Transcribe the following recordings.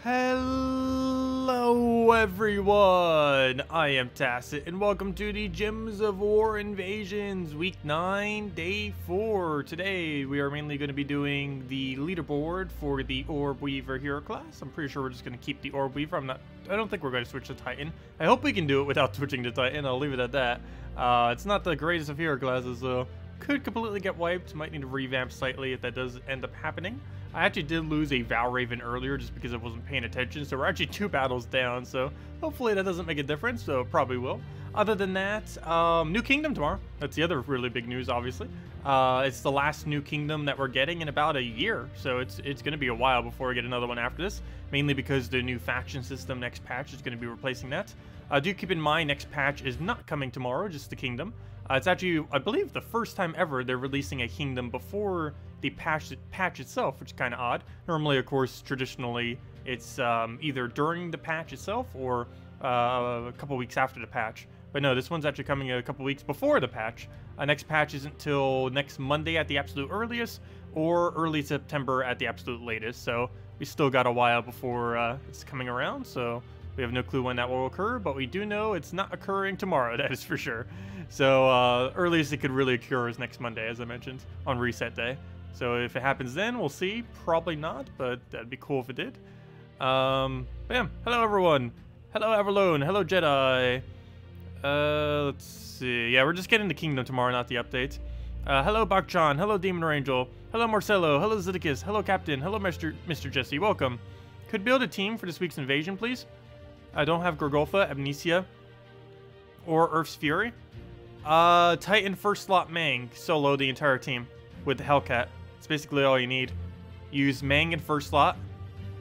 Hello everyone, I am Tacet and welcome to the Gems of War Invasions Week 9, Day 4. Today we are mainly going to be doing the leaderboard for the Orbweaver hero class. I'm pretty sure we're just going to keep the Orbweaver. I don't think we're going to switch to Titan. I hope we can do it without switching to Titan, I'll leave it at that. It's not the greatest of hero classes, so could completely get wiped. Might need to revamp slightly if that does end up happening. I actually did lose a Valraven earlier just because I wasn't paying attention, so we're actually 2 battles down, so hopefully that doesn't make a difference, so it probably will. Other than that, New Kingdom tomorrow. That's the other really big news, obviously. It's the last New Kingdom that we're getting in about a year, so it's going to be a while before we get another one after this, mainly because the new faction system next patch is going to be replacing that. Do keep in mind, next patch is not coming tomorrow, just the Kingdom. It's actually, I believe, the first time ever they're releasing a Kingdom before the patch itself, which is kind of odd. Normally, of course, traditionally, it's either during the patch itself or a couple weeks after the patch. But no, this one's actually coming a couple weeks before the patch. Next patch isn't till next Monday at the absolute earliest, or early September at the absolute latest. So we still got a while before it's coming around, so we have no clue when that will occur, but we do know it's not occurring tomorrow, that is for sure. So earliest it could really occur is next Monday, as I mentioned, on reset day. So if it happens then, we'll see. Probably not, but that'd be cool if it did. Bam. Hello, everyone. Hello, Everlone. Hello, Jedi. Let's see. Yeah, we're just getting the Kingdom tomorrow, not the update. Hello, Bakchan. Hello, Demon Angel. Hello, Marcelo. Hello, Zeddicus. Hello, Captain. Hello, Mr. Jesse. Welcome. Could build a team for this week's invasion, please? I don't have Gorgolfa, Amnesia, or Earth's Fury. Titan first slot Mang, solo the entire team with the Hellcat. It's basically all you need. Use Mang in first slot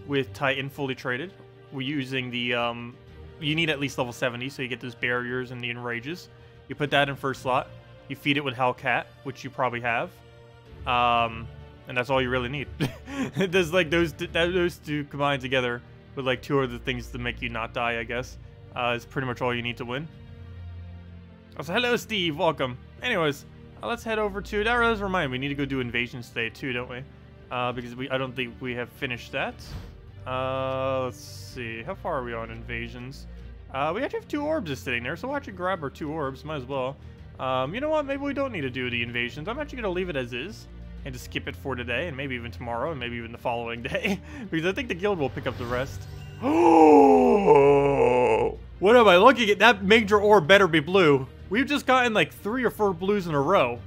with Titan fully traded. We're using the, you need at least level 70, so you get those barriers and the enrages. You put that in first slot. You feed it with Hellcat, which you probably have. And that's all you really need. There's like those two combined together with like 2 other things to make you not die, I guess. Is pretty much all you need to win. Also, hello, Steve. Welcome. Anyways, let's head over to... That does remind me, we need to go do Invasion State too, don't we? Because I don't think we have finished that. Let's see. How far are we on Invasions? We actually have 2 orbs just sitting there, so we'll actually grab our 2 orbs. Might as well. You know what? Maybe we don't need to do the Invasions. I'm actually going to leave it as is and just skip it for today, and maybe even tomorrow, and maybe even the following day. Because I think the guild will pick up the rest. Oh! What am I looking at? That major orb better be blue. We've just gotten like 3 or 4 blues in a row.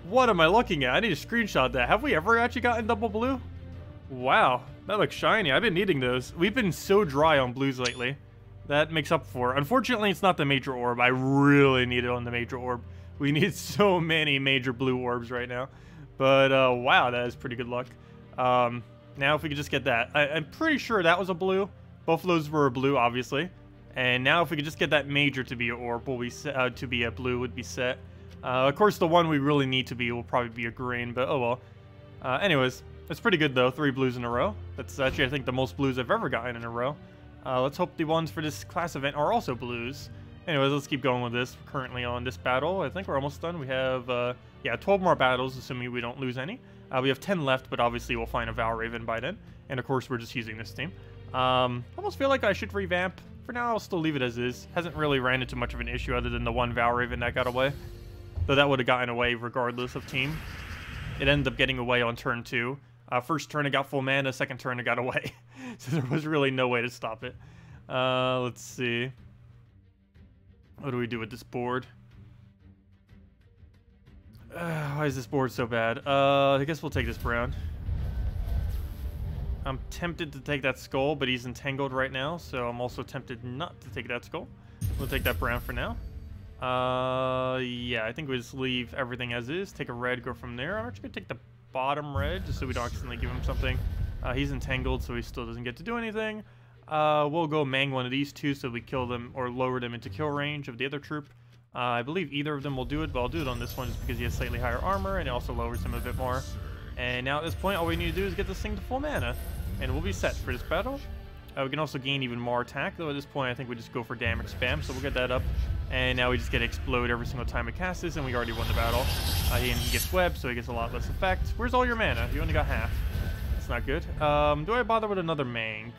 What am I looking at? I need to screenshot that. Have we ever actually gotten double blue? Wow, that looks shiny. I've been needing those. We've been so dry on blues lately. That makes up for it. Unfortunately, it's not the major orb. I really need it on the major orb. We need so many major blue orbs right now. But wow, that is pretty good luck. Now if we could just get that. I'm pretty sure that was a blue. Both of those were a blue, obviously. And now if we could just get that major to be an orb, will be set, to be a blue would be set. Of course, the one we really need to be will probably be a green, but oh well. Anyways, that's pretty good though, 3 blues in a row. That's actually, I think, the most blues I've ever gotten in a row. Let's hope the ones for this class event are also blues. Anyways, let's keep going with this. We're currently on this battle. I think we're almost done. We have, yeah, 12 more battles, assuming we don't lose any. We have 10 left, but obviously we'll find a Valraven by then. And of course, we're just using this team. Almost feel like I should revamp. For now, I'll still leave it as is. Hasn't really ran into much of an issue other than the 1 Valraven that got away. Though that would have gotten away regardless of team. It ended up getting away on turn 2. First turn it got full mana, second turn it got away. So there was really no way to stop it. Let's see. What do we do with this board? Why is this board so bad? I guess we'll take this brown. I'm tempted to take that skull, but he's entangled right now, so I'm also tempted not to take that skull. We'll take that brown for now. Yeah, I think we just leave everything as is. Take a red, go from there. I'm actually going to take the bottom red, just so we don't accidentally give him something. He's entangled, so he still doesn't get to do anything. We'll go Mang one of these 2 so we kill them, or lower them into kill range of the other troop. I believe either of them will do it, but I'll do it on this one just because he has slightly higher armor, and it also lowers him a bit more. And now at this point, all we need to do is get this thing to full mana, and we'll be set for this battle. We can also gain even more attack, though at this point I think we just go for damage spam, so we'll get that up. And now we just get to explode every single time we cast this, and we already won the battle. He gets web, so he gets a lot less effect. Where's all your mana? You only got half. That's not good. Do I bother with another Mang?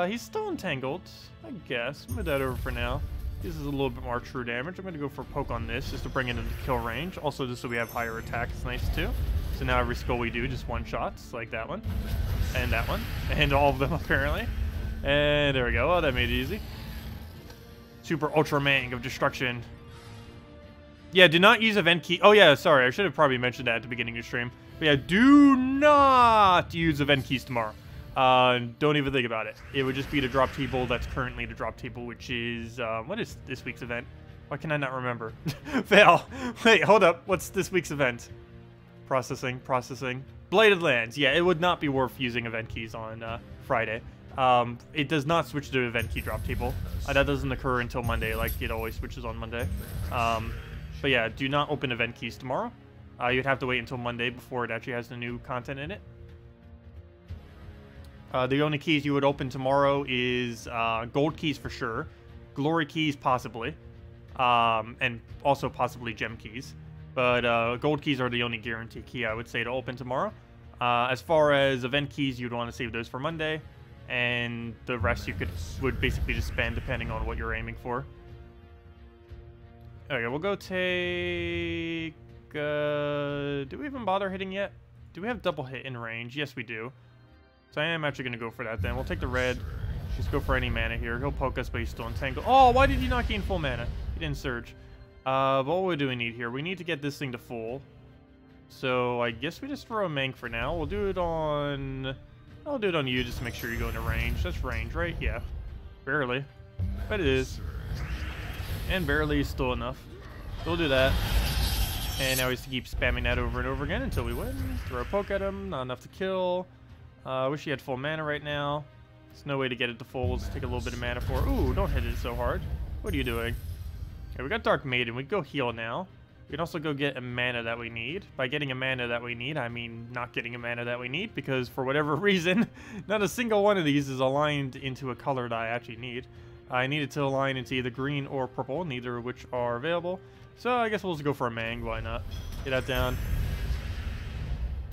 He's still entangled, I guess. Move that over for now. This is a little bit more true damage. I'm going to go for a poke on this just to bring it into kill range. Also, just so we have higher attack, it's nice too. So now every skull we do just one-shots, like that one. And that one. And all of them, apparently. And there we go. Oh, that made it easy. Super Ultra Mang of Destruction. Yeah, do not use event key. Oh, yeah, sorry. I should have probably mentioned that at the beginning of the stream. But yeah, do not use event keys tomorrow. Don't even think about it. It would just be the drop table that's currently the drop table, which is, what is this week's event? Why can I not remember? Fail. Wait, hold up. What's this week's event? Processing. Bladed Lands. Yeah, it would not be worth using event keys on Friday. It does not switch to event key drop table. That doesn't occur until Monday, like it always switches on Monday. But yeah, do not open event keys tomorrow. You'd have to wait until Monday before it actually has the new content in it. The only keys you would open tomorrow is gold keys for sure, glory keys possibly, and also possibly gem keys. But gold keys are the only guaranteed key I would say to open tomorrow. As far as event keys, you'd want to save those for Monday, and the rest you would basically just spend depending on what you're aiming for. Okay, we'll go take... do we even bother hitting yet? Do we have double hit in range? Yes, we do. So I am actually going to go for that then. We'll take the red. Just go for any mana here. He'll poke us, but he's still entangled. Oh, why did you not gain full mana? He didn't surge. But what do we need here? We need to get this thing to full. So I guess we just throw a Mank for now. We'll do it on... I'll do it on you just to make sure you go into range. That's range, right? Yeah. Barely. But it is. And barely is still enough. So we'll do that. And now we just keep spamming that over and over again until we win. Throw a poke at him. Not enough to kill. I wish he had full mana right now. There's no way to get it to full. Let's take a little bit of mana for... Ooh, don't hit it so hard. What are you doing? Okay, we got Dark Maiden. We can go heal now. We can also go get a mana that we need. By getting a mana that we need, I mean not getting a mana that we need, because for whatever reason, not a single one of these is aligned into a color that I actually need. I need it to align into either green or purple, neither of which are available. So I guess we'll just go for a Mang. Why not? Get that down.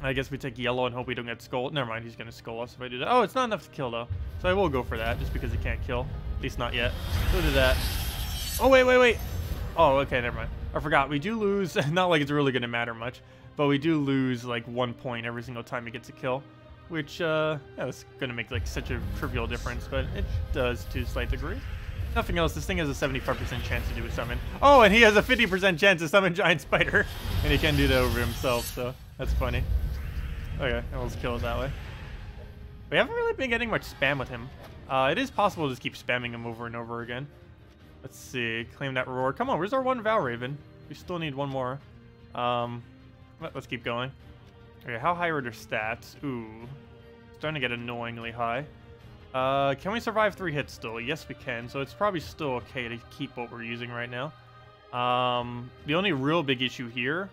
I guess we take yellow and hope we don't get skull. Never mind, he's going to skull us if I do that. Oh, it's not enough to kill, though. So I will go for that, just because he can't kill. At least not yet. So do that. Oh, wait. Oh, okay, never mind. I forgot. We do lose. Not like it's really going to matter much. But we do lose, like, 1 point every single time he gets a kill. Which, yeah, it's going to make, like, such a trivial difference. But it does to a slight degree. Nothing else. This thing has a 75% chance to do a summon. Oh, and he has a 50% chance to summon Giant Spider. And he can do that over himself, so that's funny. Okay, and we'll just kill it that way. We haven't really been getting much spam with him. It is possible to just keep spamming him over and over again. Let's see. Claim that reward. Come on, where's our one Valraven? We still need one more. Let's keep going. Okay, how high are their stats? Ooh. Starting to get annoyingly high. Can we survive 3 hits still? Yes, we can. So it's probably still okay to keep what we're using right now. The only real big issue here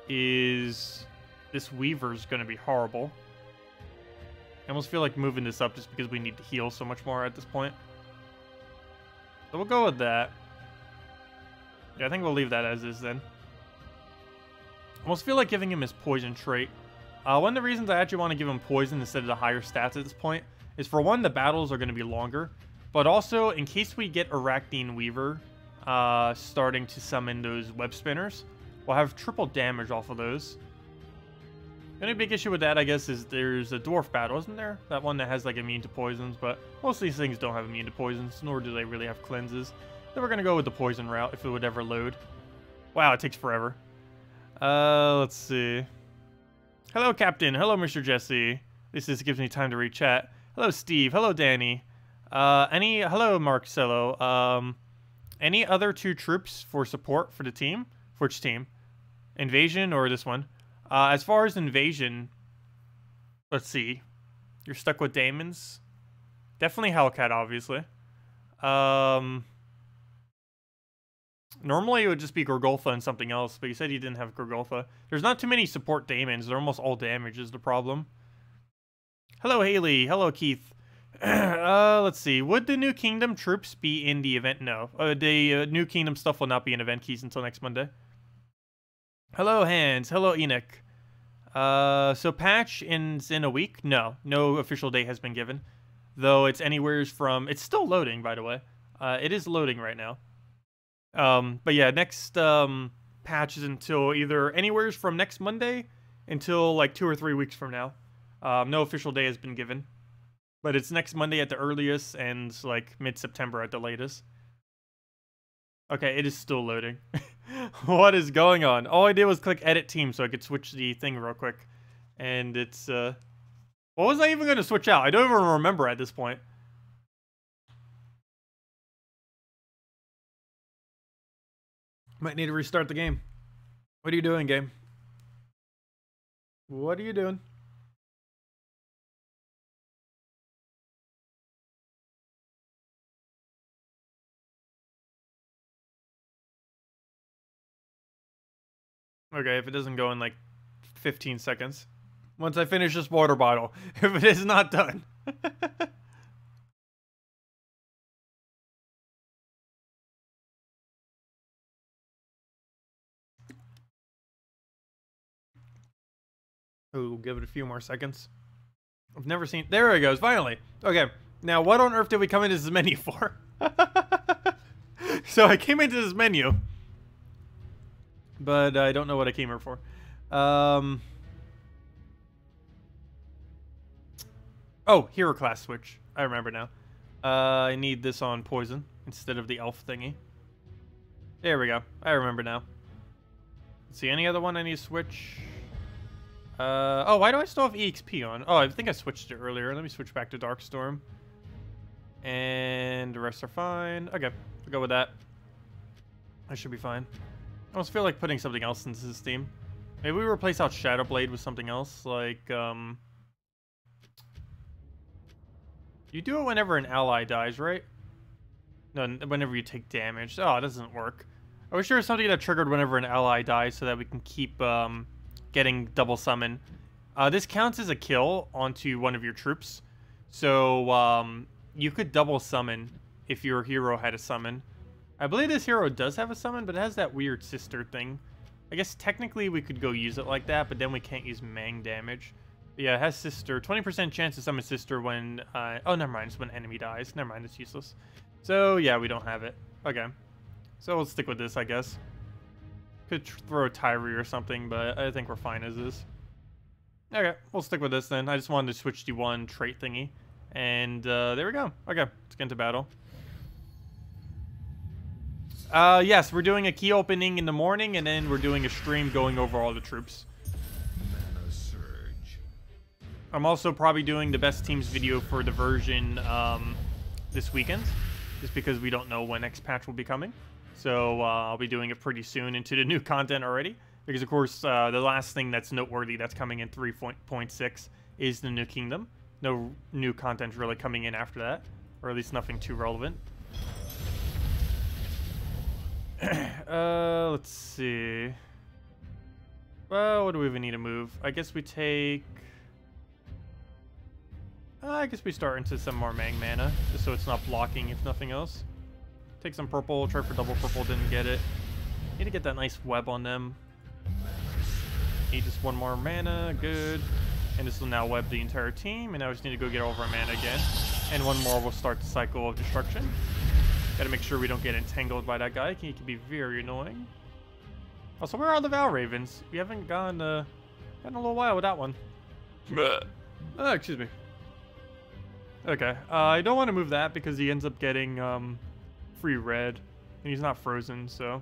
is... This Weaver's going to be horrible. I almost feel like moving this up just because we need to heal so much more at this point. So we'll go with that. Yeah, I think we'll leave that as is then. I almost feel like giving him his poison trait. One of the reasons I actually want to give him poison instead of the higher stats at this point is, for one, the battles are going to be longer. But also, in case we get Arachnine Weaver starting to summon those web spinners, we'll have triple damage off of those. The only big issue with that, I guess, is there's a dwarf battle, isn't there? That one that has, like, immune to poisons, but most of these things don't have immune to poisons, nor do they really have cleanses. Then we're going to go with the poison route, if it would ever load. Wow, it takes forever. Let's see. Hello, Captain. Hello, Mr. Jesse. This just gives me time to read chat. Hello, Steve. Hello, Danny. Hello, Marcello. Any other 2 troops for support for the team? For which team? Invasion or this one? As far as Invasion, let's see. You're stuck with Daemons. Definitely Hellcat, obviously. Normally it would just be Gorgolfa and something else, but you said you didn't have Gorgolfa. There's not too many support Daemons. They're almost all damage is the problem. Hello, Haley. Hello, Keith. Let's see. Would the New Kingdom troops be in the event? No. The New Kingdom stuff will not be in event keys until next Monday. Hello, Hans. Hello, Enoch. So patch in a week? No. No official date has been given. though it's anywhere from... It's still loading, by the way. It is loading right now. But yeah, next patch is until either anywhere from next Monday until like 2 or 3 weeks from now. No official day has been given. But it's next Monday at the earliest and like mid-September at the latest. Okay, it is still loading. What is going on? All I did was click edit team so I could switch the thing real quick. And it's, what was I even going to switch out? I don't even remember at this point. Might need to restart the game. What are you doing, game? What are you doing? Okay, if it doesn't go in like 15 seconds. Once I finish this water bottle. If it is not done. Ooh, give it a few more seconds. I've never seen... There it goes, finally. Okay, now what on earth did we come into this menu for? So I came into this menu. But I don't know what I came here for. Oh, hero class switch. I remember now. I need this on poison instead of the elf thingy. There we go. I remember now. Let's see, any other one I need to switch? Oh, why do I still have EXP on? Oh, I think I switched it earlier. Let me switch back to Darkstorm. And the rest are fine. Okay, we'll go with that. I should be fine. I almost feel like putting something else into this team. Maybe we replace out Shadowblade with something else, like, you do it whenever an ally dies, right? No, whenever you take damage. Oh, it doesn't work. I wish there was something that triggered whenever an ally dies so that we can keep, getting double summon. This counts as a kill onto one of your troops. So, you could double summon if your hero had a summon. I believe this hero does have a summon, but it has that weird sister thing. I guess technically we could go use it like that, but then we can't use Mang damage. But yeah, it has sister. 20% chance to summon sister when... oh, never mind. It's when enemy dies. Never mind. It's useless. So, yeah, we don't have it. Okay. So we'll stick with this, I guess. Could throw a Tyree or something, but I think we're fine as is. Okay, we'll stick with this then. I just wanted to switch to one trait thingy. And there we go. Okay, let's get into battle. Yes, we're doing a key opening in the morning, and then we're doing a stream going over all the troops. I'm also probably doing the best teams video for the version this weekend, just because we don't know when next patch will be coming. So I'll be doing it pretty soon into the new content already, because of course the last thing that's noteworthy that's coming in 3.6 is the new kingdom. No new content really coming in after that, or at least nothing too relevant. Let's see. Well, what do we even need to move? I guess we take... I guess we start into some more Mang mana, just so it's not blocking if nothing else. Take some purple, try for double purple, didn't get it. Need to get that nice web on them. Need just one more mana, good. And this will now web the entire team, and now we just need to go get over our mana again. And one more will start the cycle of destruction. Gotta make sure we don't get entangled by that guy. He can be very annoying. Also, where are the Val Ravens? We haven't gone a little while with that one. Excuse me. Okay, I don't want to move that because he ends up getting free red, and he's not frozen, so...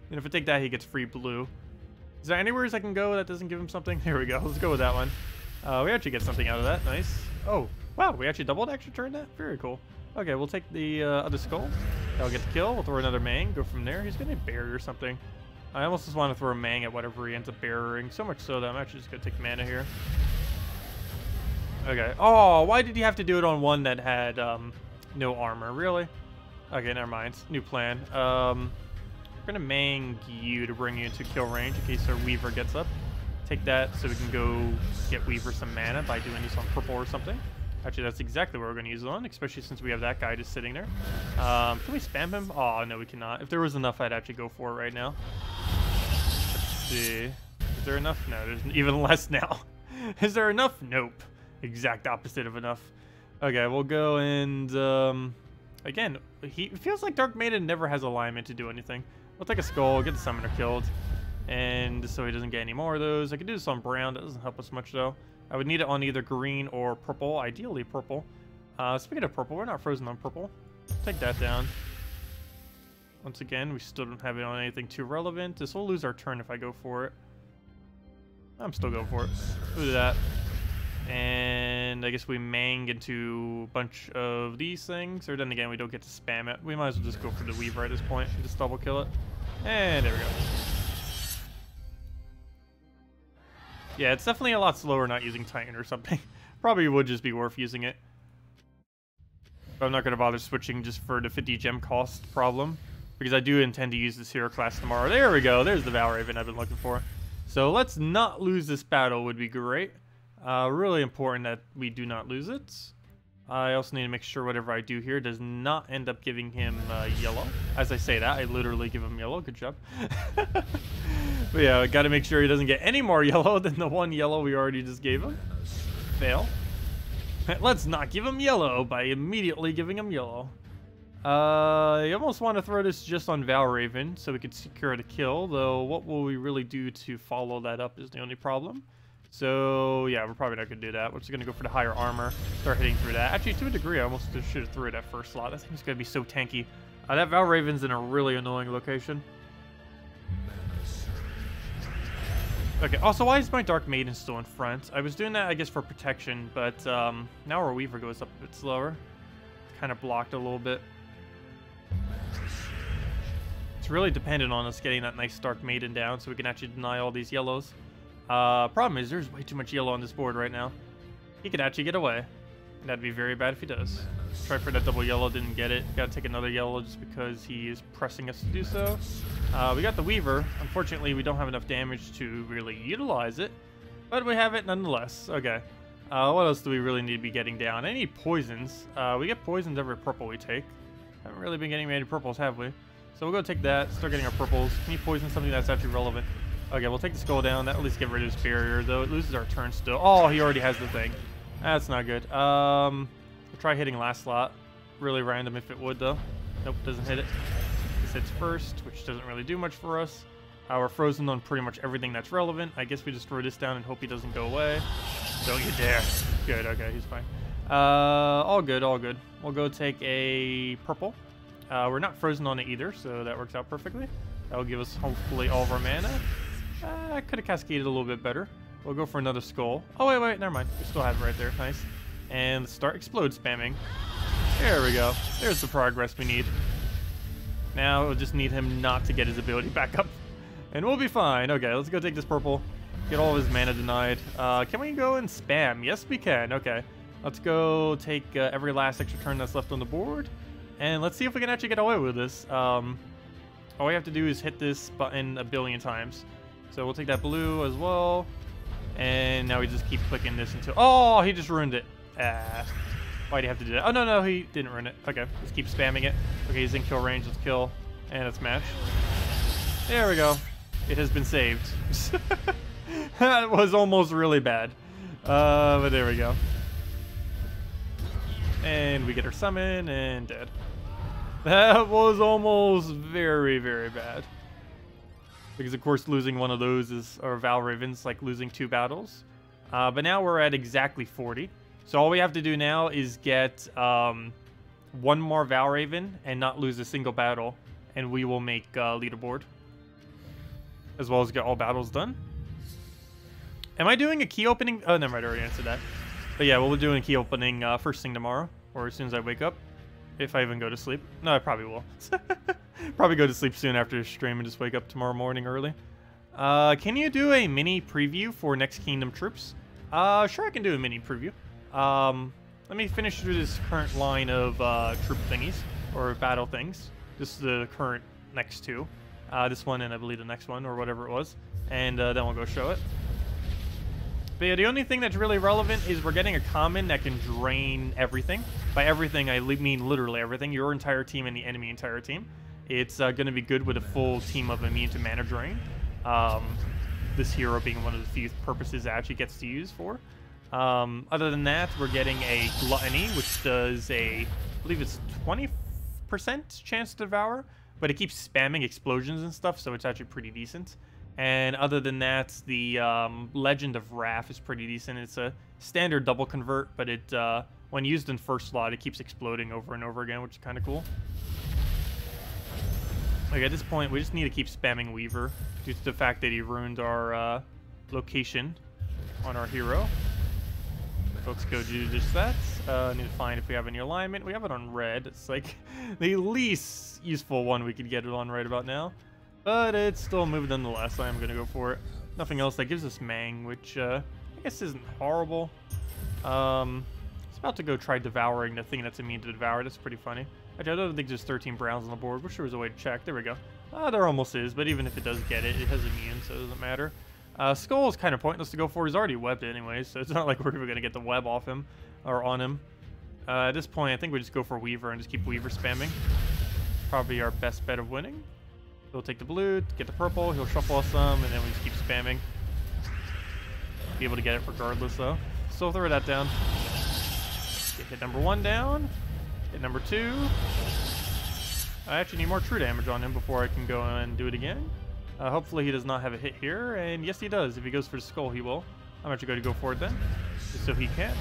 And if I take that, he gets free blue. Is there anywhere I can go that doesn't give him something? Here we go, let's go with that one. We actually get something out of that, nice. Oh, wow, we actually doubled extra turn that? Very cool. Okay, we'll take the other skull. That'll get the kill, we'll throw another Mang, go from there. He's gonna bury or something. I almost just want to throw a Mang at whatever he ends up burying, so much so that I'm actually just gonna take mana here. Okay. Oh, why did you have to do it on one that had no armor? Really? Okay, never mind. New plan. We're gonna Mang you to bring you into kill range in case our Weaver gets up. Take that so we can go get Weaver some mana by doing this on purple or something. Actually, that's exactly what we're gonna use it on, especially since we have that guy just sitting there. Can we spam him? Oh, no, we cannot. If there was enough, I'd actually go for it right now. Let's see. Is there enough? No, there's even less now. Is there enough? Nope. Exact opposite of enough. Okay, we'll go and, again, it feels like Dark Maiden never has alignment to do anything. We'll take a skull, get the summoner killed, and so he doesn't get any more of those. I could do this on brown, that doesn't help us much though. I would need it on either green or purple, ideally purple. Speaking of purple, we're not frozen on purple. Take that down. Once again, we still don't have it on anything too relevant. This will lose our turn if I go for it. I'm still going for it. We'll do that. And I guess we mang into a bunch of these things. Or then again, we don't get to spam it. We might as well just go for the Weaver at this point and just double kill it. And there we go. Yeah, it's definitely a lot slower not using Titan or something. Probably would just be worth using it. But I'm not going to bother switching just for the 50 gem cost problem. Because I do intend to use this hero class tomorrow. There we go. There's the Valraven I've been looking for. So let's not lose this battle would be great. Really important that we do not lose it. I also need to make sure whatever I do here does not end up giving him yellow. As I say that, I literally give him yellow. Good job. But yeah, I got to make sure he doesn't get any more yellow than the one yellow we already just gave him. Fail. Let's not give him yellow by immediately giving him yellow. I almost want to throw this just on Valraven so we could secure the kill, though what will we really do to follow that up is the only problem. So yeah, we're probably not going to do that. We're just going to go for the higher armor, start hitting through that. Actually, to a degree, I almost should have threw it at first slot. That thing's going to be so tanky. That Valraven's in a really annoying location. Okay, also, why is my Dark Maiden still in front? I was doing that, I guess, for protection, but now our Weaver goes up a bit slower. Kind of blocked a little bit. It's really dependent on us getting that nice Dark Maiden down so we can actually deny all these yellows. Problem is, there's way too much yellow on this board right now. He could actually get away. And that'd be very bad if he does. Try for that double yellow, didn't get it. Gotta take another yellow just because he is pressing us to do so. We got the Weaver. Unfortunately, we don't have enough damage to really utilize it. But we have it nonetheless. Okay. What else do we really need to be getting down? I need poisons. We get poisons every purple we take. Haven't really been getting many purples, have we? So we'll go take that, start getting our purples. Can you poison something that's actually relevant? Okay, we'll take the skull down. That'll at least get rid of his barrier, though it loses our turn still. Oh, he already has the thing. That's not good. We'll try hitting last slot. Really random if it would, though. Nope, doesn't hit it. This hits first, which doesn't really do much for us. We're frozen on pretty much everything that's relevant. I guess we just throw this down and hope he doesn't go away. Don't you dare. Good, okay, he's fine. All good, all good. We'll go take a purple. We're not frozen on it either, so that works out perfectly. That'll give us hopefully all of our mana. I could have cascaded a little bit better. We'll go for another skull. Oh, wait, never mind. We still have it right there. Nice. And start explode spamming. There we go. There's the progress we need. Now we'll just need him not to get his ability back up. And we'll be fine. Okay, let's go take this purple. Get all of his mana denied. Can we go and spam? Yes, we can. Okay. Let's go take every last extra turn that's left on the board. And let's see if we can actually get away with this. All we have to do is hit this button a billion times. So we'll take that blue as well. And now we just keep clicking this until... Oh, he just ruined it. Why'd he have to do that? Oh, no, he didn't ruin it. Okay, let's keep spamming it. Okay, he's in kill range. Let's kill. And let's match. There we go. It has been saved. That was almost really bad. But there we go. And we get our summon and dead. That was almost very, very bad. Because, of course, losing one of those is, or Valraven's like losing 2 battles. But now we're at exactly 40. So all we have to do now is get 1 more Valraven and not lose a single battle. And we will make leaderboard. As well as get all battles done. Am I doing a key opening? Oh, never mind, I already answered that. But yeah, we'll be doing a key opening first thing tomorrow. Or as soon as I wake up. If I even go to sleep. No, I probably will. Probably go to sleep soon after the stream and just wake up tomorrow morning early. Can you do a mini preview for Next Kingdom troops? Sure, I can do a mini preview. Let me finish through this current line of troop thingies. Or battle things. This is the current next 2. This one and I believe the next one or whatever it was. And then we'll go show it. But yeah, the only thing that's really relevant is we're getting a common that can drain everything. By everything, I mean literally everything. Your entire team and the enemy entire team. It's going to be good with a full team of immune to mana drain. This hero being one of the few purposes it actually gets to use for. Other than that, we're getting a Gluttony, which does I believe it's 20% chance to devour, but it keeps spamming explosions and stuff, so it's actually pretty decent. And other than that, the Legend of Wrath is pretty decent. It's a standard double convert, but it when used in first slot, it keeps exploding over and over again, which is kind of cool. Like at this point, we just need to keep spamming Weaver due to the fact that he ruined our location on our hero. Let's go do just that. Need to find if we have any alignment. We have it on red. It's like the least useful one we could get it on right about now. But it's still a move nonetheless, so I'm going to go for it. Nothing else that gives us Mang, which I guess isn't horrible. It's about to go try devouring the thing that's immune to devour. That's pretty funny. Actually, I don't think there's 13 browns on the board. Wish there was a way to check. There we go. There almost is, but even if it does get it, it has immune, so it doesn't matter. Skull is kind of pointless to go for. He's already webbed anyway, so it's not like we're even going to get the web off him or on him. At this point, I think we just go for Weaver and just keep Weaver spamming. Probably our best bet of winning. He'll take the blue, get the purple, he'll shuffle us some, and then we just keep spamming. Be able to get it regardless, though. So throw that down. Get hit number 1 down. Hit number 2. I actually need more true damage on him before I can go and do it again. Hopefully he does not have a hit here, and yes he does. If he goes for the skull, he will. I'm actually going to go for it then, just so he can't.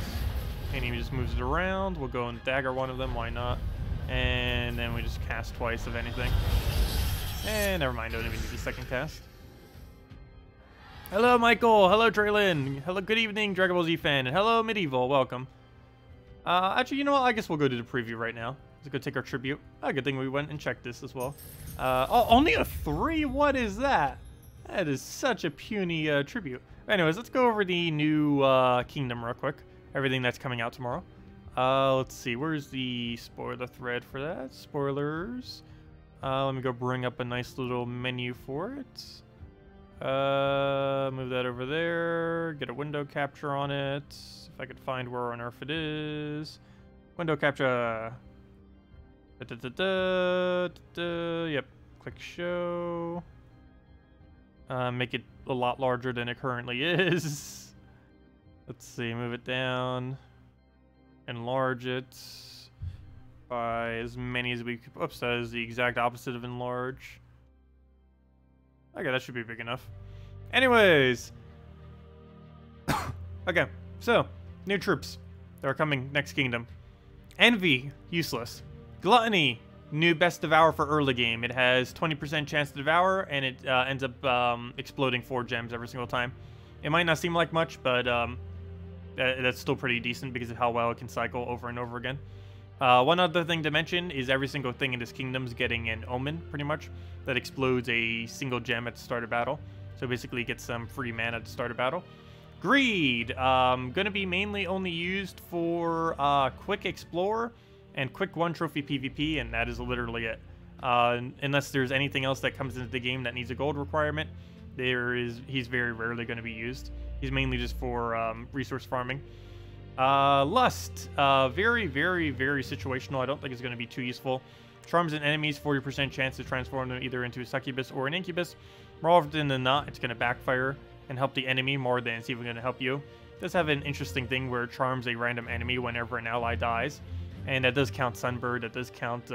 And he just moves it around. We'll go and dagger one of them, why not? And then we just cast twice of anything. And never mind, don't even need the second cast. Hello Michael, hello Traylon, hello, good evening Dragon Ball Z fan, and hello Medieval, welcome. Actually, you know what, I guess we'll go to the preview right now. Let's go take our tribute. Good thing we went and checked this as well. Oh, only a 3? What is that? That is such a puny tribute. Anyways, let's go over the new kingdom real quick. Everything that's coming out tomorrow. Let's see, where's the spoiler thread for that? Spoilers. Let me go bring up a nice little menu for it. Move that over there. Get a window capture on it. If I could find where on earth it is. Window capture. Yep. Click show. Make it a lot larger than it currently is. Let's see. Move it down. Enlarge it by as many as we could. Oops, that is the exact opposite of enlarge. Okay, that should be big enough. Anyways. Okay, so new troops that are coming next kingdom. Envy, useless. Gluttony, new best devour for early game. It has 20% chance to devour, and it ends up exploding 4 gems every single time. It might not seem like much, but that's still pretty decent because of how well it can cycle over and over again. One other thing to mention is every single thing in this kingdom is getting an omen, pretty much, that explodes a single gem at the start of battle. So basically, get some free mana at the start of battle. Greed, gonna be mainly only used for quick explore and quick 1 trophy PvP, and that is literally it. Unless there's anything else that comes into the game that needs a gold requirement, he's very rarely going to be used. He's mainly just for resource farming. Lust, very, very, very situational. I don't think it's going to be too useful. Charms and enemies, 40% chance to transform them either into a succubus or an incubus. More often than not, it's going to backfire and help the enemy more than it's even going to help you. It does have an interesting thing where it charms a random enemy whenever an ally dies. And that does count Sunbird, that does count,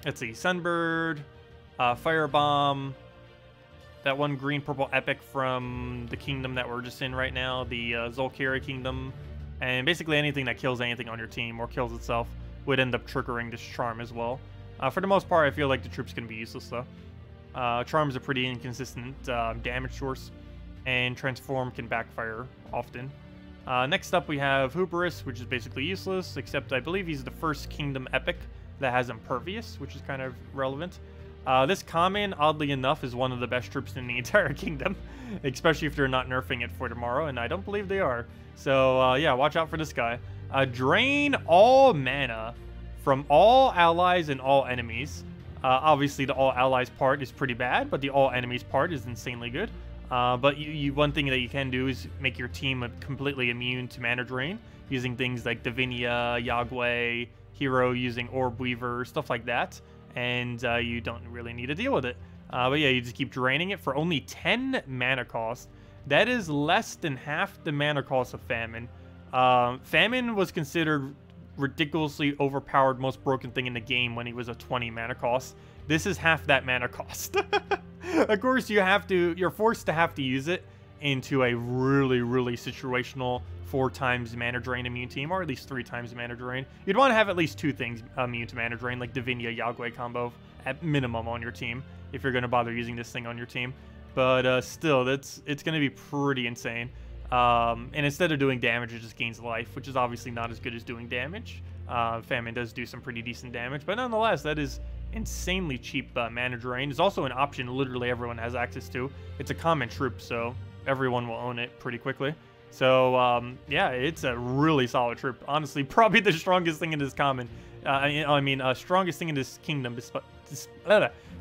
let's see, Sunbird, Firebomb, that one green-purple epic from the kingdom that we're just in right now, the Zolkiri kingdom, and basically anything that kills anything on your team or kills itself would end up triggering this charm as well. For the most part, I feel like the troops can be useless, though. Charm's a pretty inconsistent damage source, and Transform can backfire often. Next up, we have Hooperus, which is basically useless, except I believe he's the first kingdom epic that has Impervious, which is kind of relevant. This common, oddly enough, is one of the best troops in the entire kingdom, especially if they're not nerfing it for tomorrow, and I don't believe they are. So, yeah, watch out for this guy. Drain all mana from all allies and all enemies. Obviously, the all allies part is pretty bad, but the all enemies part is insanely good. But one thing that you can do is make your team completely immune to mana drain, using things like Divinia, Yagway, Hero using Orbweaver, stuff like that. And you don't really need to deal with it. But yeah, you just keep draining it for only 10 mana cost. That is less than half the mana cost of Famine. Famine was considered ridiculously overpowered, most broken thing in the game when he was a 20 mana cost. This is half that mana cost. Of course, you're forced to have to use it into a really, really situational 4 times mana drain immune team, or at least 3 times mana drain. You'd want to have at least 2 things immune to mana drain, like Divinia Yagway combo at minimum on your team, if you're going to bother using this thing on your team. But still, it's going to be pretty insane. And instead of doing damage, it just gains life, which is obviously not as good as doing damage. Famine does do some pretty decent damage, but nonetheless, that is insanely cheap mana drain. It's also an option literally everyone has access to. It's a common troop, so everyone will own it pretty quickly. So, yeah, it's a really solid troop. Honestly, probably the strongest thing in this common. Strongest thing in this kingdom,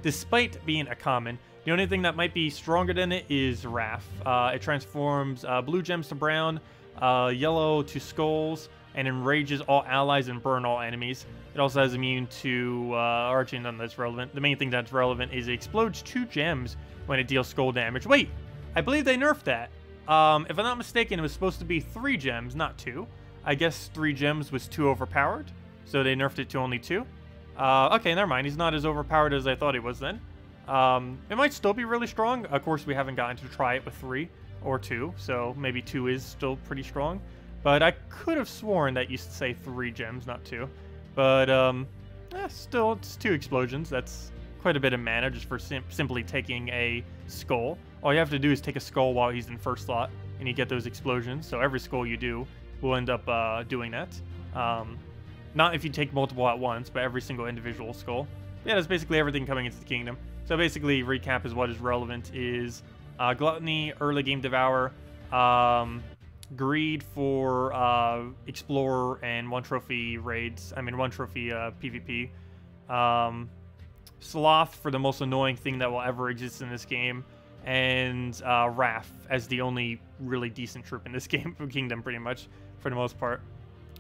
despite being a common. The only thing that might be stronger than it is Wrath. It transforms blue gems to brown, yellow to skulls, and enrages all allies and burn all enemies. It also has immune to, actually none that's relevant. The main thing that's relevant is it explodes 2 gems when it deals skull damage. Wait, I believe they nerfed that. If I'm not mistaken, it was supposed to be 3 gems, not 2. I guess 3 gems was too overpowered, so they nerfed it to only 2. Okay, never mind. He's not as overpowered as I thought he was then. It might still be really strong. Of course, we haven't gotten to try it with 3 or 2, so maybe 2 is still pretty strong. But I could have sworn that used to say 3 gems, not 2. But, still, it's 2 explosions. That's quite a bit of mana just for simply taking a skull. All you have to do is take a skull while he's in first slot, and you get those explosions. So every skull you do will end up doing that. Not if you take multiple at once, but every single individual skull. Yeah, that's basically everything coming into the kingdom. So basically, recap is what is relevant is Gluttony, Early Game Devour, Greed for Explorer and 1 trophy raids. 1 trophy PvP. Sloth for the most annoying thing that will ever exist in this game. And Wrath as the only really decent troop in this kingdom, pretty much, for the most part.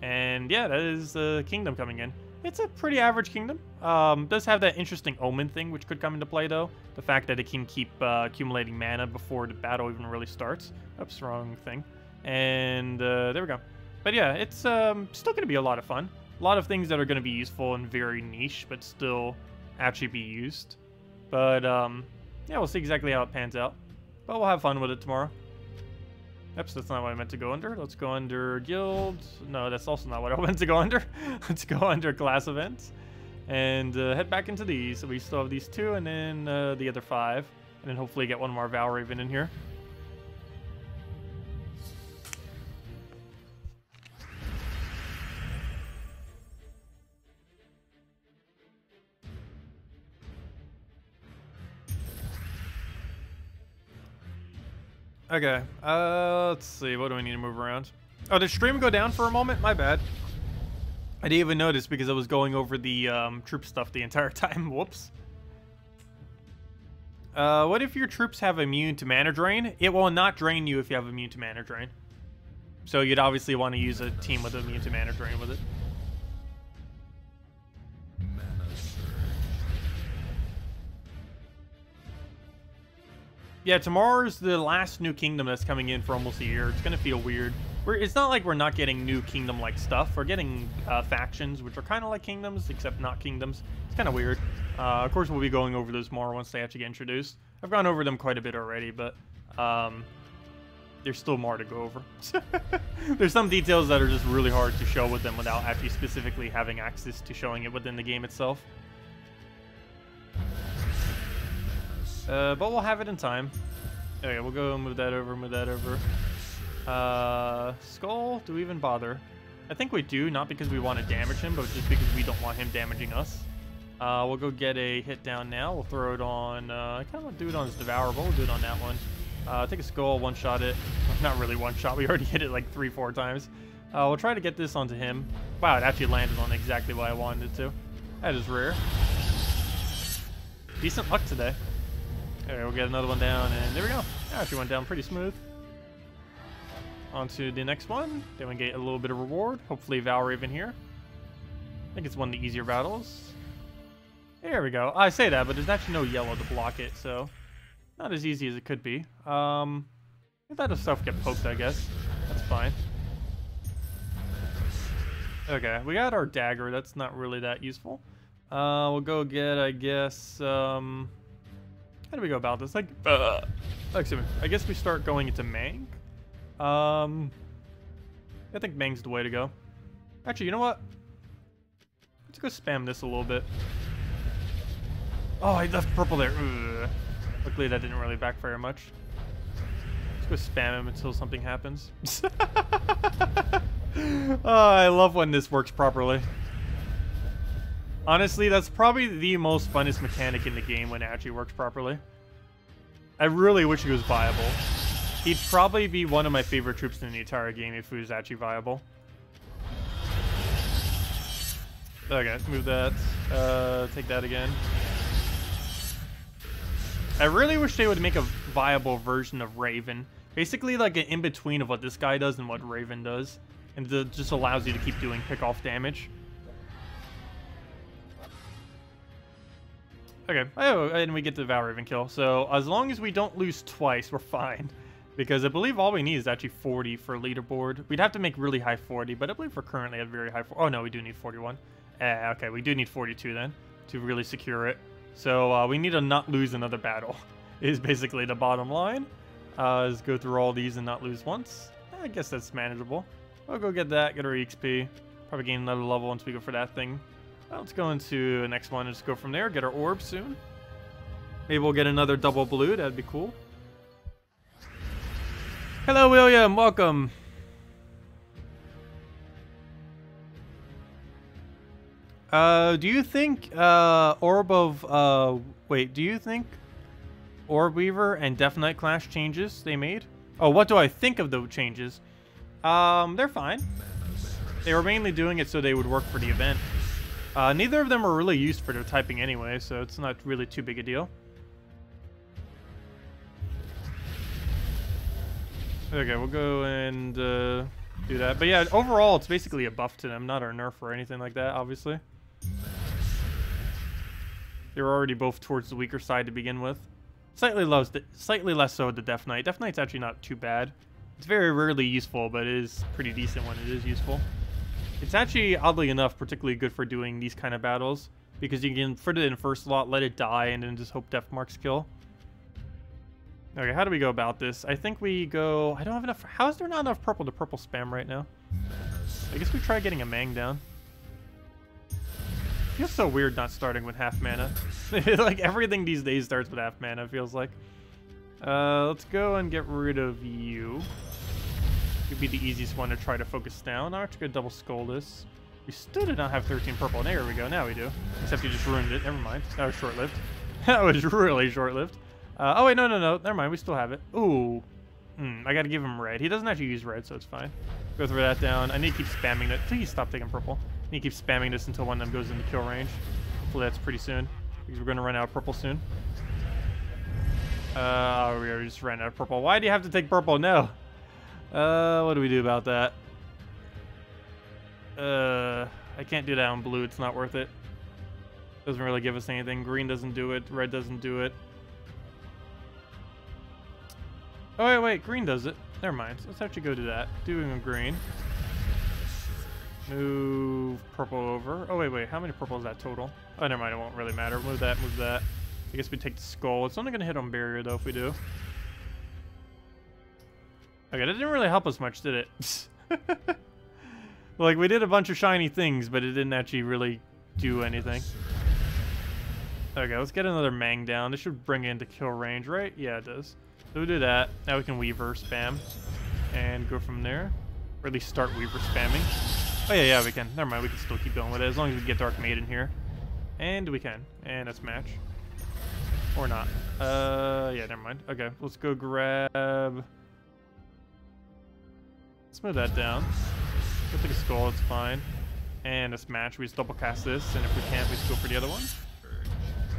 And yeah, that is the kingdom coming in. It's a pretty average kingdom. Does have that interesting omen thing, which could come into play, though. The fact that it can keep accumulating mana before the battle even really starts. Oops, wrong thing. And there we go. But yeah, it's still going to be a lot of fun. A lot of things that are going to be useful and very niche, but still actually be used. But yeah, we'll see exactly how it pans out. But we'll have fun with it tomorrow. Oops, that's not what I meant to go under. Let's go under guild. No, that's also not what I meant to go under. Let's go under class events. And head back into these. So we still have these 2 and then the other 5. And then hopefully get one more Valraven in here. Okay, let's see, what do we need to move around? Oh, did stream go down for a moment? My bad. I didn't even notice because I was going over the troop stuff the entire time. Whoops. What if your troops have immune to mana drain? It will not drain you if you have immune to mana drain. So you'd obviously want to use a team with immune to mana drain with it. Yeah, tomorrow's the last new kingdom that's coming in for almost a year. It's going to feel weird. It's not like we're not getting new kingdom-like stuff. We're getting factions, which are kind of like kingdoms, except not kingdoms. It's kind of weird. Of course, we'll be going over those more once they actually get introduced. I've gone over them quite a bit already, but there's still more to go over. There's some details that are just really hard to show with them without actually specifically having access to showing it within the game itself. But we'll have it in time. Okay, we'll go move that over, move that over. Skull, do we even bother? I think we do, not because we want to damage him, but just because we don't want him damaging us. We'll go get a hit down now. We'll throw it on, I kind of want to do it on his Devour, but we'll do it on that one. Take a skull, one-shot it. Not really one-shot, we already hit it like 3-4 times. We'll try to get this onto him. Wow, it actually landed on exactly what I wanted it to. That is rare. Decent luck today. Okay, we'll get another one down, and there we go. That actually went down pretty smooth. On to the next one. Then we get a little bit of reward. Hopefully Valraven here. I think it's one of the easier battles. There we go. I say that, but there's actually no yellow to block it, so not as easy as it could be. Yeah, Let stuff get poked, I guess. That's fine. Okay, we got our dagger. That's not really that useful. We'll go get, I guess, how do we go about this? Like, excuse me. I guess we start going into Mang. I think Mang's the way to go. Actually, you know what? Let's go spam this a little bit. Oh, I left purple there. Ugh. Luckily, that didn't really backfire much. Let's go spam him until something happens. Oh, I love when this works properly. Honestly, that's probably the most funnest mechanic in the game when it actually works properly. I really wish he was viable. He'd probably be one of my favorite troops in the entire game if he was actually viable. Okay, move that. Take that again. I really wish they would make a viable version of Raven. Basically like an in-between of what this guy does and what Raven does. And it just allows you to keep doing pick-off damage. Okay, oh, and we get the Valraven kill. So as long as we don't lose twice, we're fine. Because I believe all we need is actually 40 for leaderboard. We'd have to make really high 40, but I believe we're currently at very high. Oh no, we do need 41. Okay, we do need 42 then to really secure it. So we need to not lose another battle. Is basically the bottom line. Let's go through all these and not lose once. I guess that's manageable. We'll go get that, get our EXP. Probably gain another level once we go for that thing. Let's go into the next one and just go from there. Get our orb soon. Maybe we'll get another double blue. That'd be cool. Hello, William. Welcome. Do you think do you think Orbweaver and Death Knight Clash changes they made? Oh, what do I think of the changes? They're fine. They were mainly doing it so they would work for the event. Neither of them are really used for their typing anyway, so it's not really too big a deal. Okay, we'll go and do that. But yeah, overall, it's basically a buff to them, not a nerf or anything like that, obviously. They were already both towards the weaker side to begin with. Slightly less so the Death Knight. Death Knight's actually not too bad. It's very rarely useful, but it is pretty decent when it is useful. It's actually, oddly enough, particularly good for doing these kind of battles, because you can put it in first slot, let it die, and then just hope Death Marks kill. Okay, how do we go about this? I think we go... I don't have enough... How is there not enough purple to purple spam right now? I guess we try getting a Mang down. Feels so weird not starting with half mana. Like, everything these days starts with half mana, feels like. Let's go and get rid of you. Could be the easiest one to try to focus down. I'm actually going to double skull this. We still did not have 13 purple. There we go, now we do. Except you just ruined it. Never mind. That was short-lived. That was really short-lived. Oh, wait, no. Never mind, we still have it. Ooh. I got to give him red. He doesn't actually use red, so it's fine. Go through that down. I need to keep spamming that. Please stop taking purple. I need to keep spamming this until one of them goes into kill range. Hopefully that's pretty soon, because we're going to run out of purple soon. We already just ran out of purple. Why do you have to take purple? No. What do we do about that? I can't do that on blue. It's not worth it. Doesn't really give us anything. Green doesn't do it. Red doesn't do it. Oh, wait. Green does it. Never mind. So let's actually go do that. Doing a green. Move purple over. Oh, wait. How many purple is that total? Oh, never mind. It won't really matter. Move that, move that. I guess we take the skull. It's only going to hit on barrier, though, if we do. Okay, that didn't really help us much, did it? Like, we did a bunch of shiny things, but it didn't actually really do anything. Okay, let's get another Mang down. This should bring it into kill range, right? Yeah, it does. So we'll do that. Now we can Weaver spam and go from there. Or at least start Weaver spamming. Oh, yeah, we can. Never mind, we can still keep going with it as long as we get Dark Maiden here. And we can. And that's match. Or not. Yeah, never mind. Okay, let's go grab... Let's move that down. Go take a skull, it's fine. And this match, we just double cast this, and if we can't, we just go for the other one.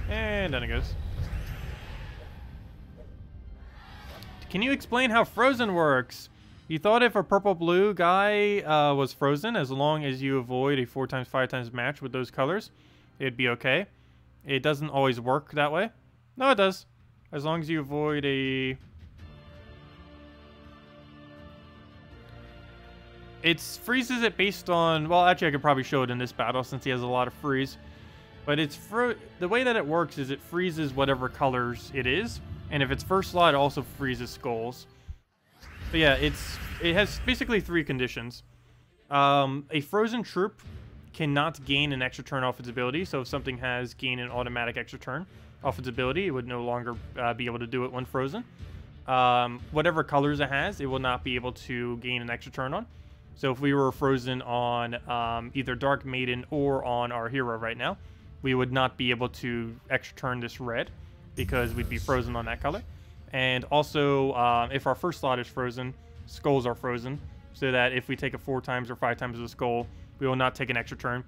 And down it goes. Can you explain how frozen works? You thought if a purple-blue guy was frozen, as long as you avoid a 4x5x match with those colors, it'd be okay. It doesn't always work that way. No, it does. As long as you avoid a... It freezes it based on, well, actually I could probably show it in this battle since he has a lot of freeze. But the way that it works is it freezes whatever colors it is, and if it's first slot, it also freezes skulls. But yeah, it has basically 3 conditions. A frozen troop cannot gain an extra turn off its ability, so if something has gained an automatic extra turn off its ability, it would no longer be able to do it when frozen. Whatever colors it has, it will not be able to gain an extra turn on. So if we were frozen on either Dark Maiden or on our hero right now, we would not be able to extra turn this red because we'd be frozen on that color. And also, if our first slot is frozen, skulls are frozen, so that if we take a 4 times or 5 times of the skull, we will not take an extra turn.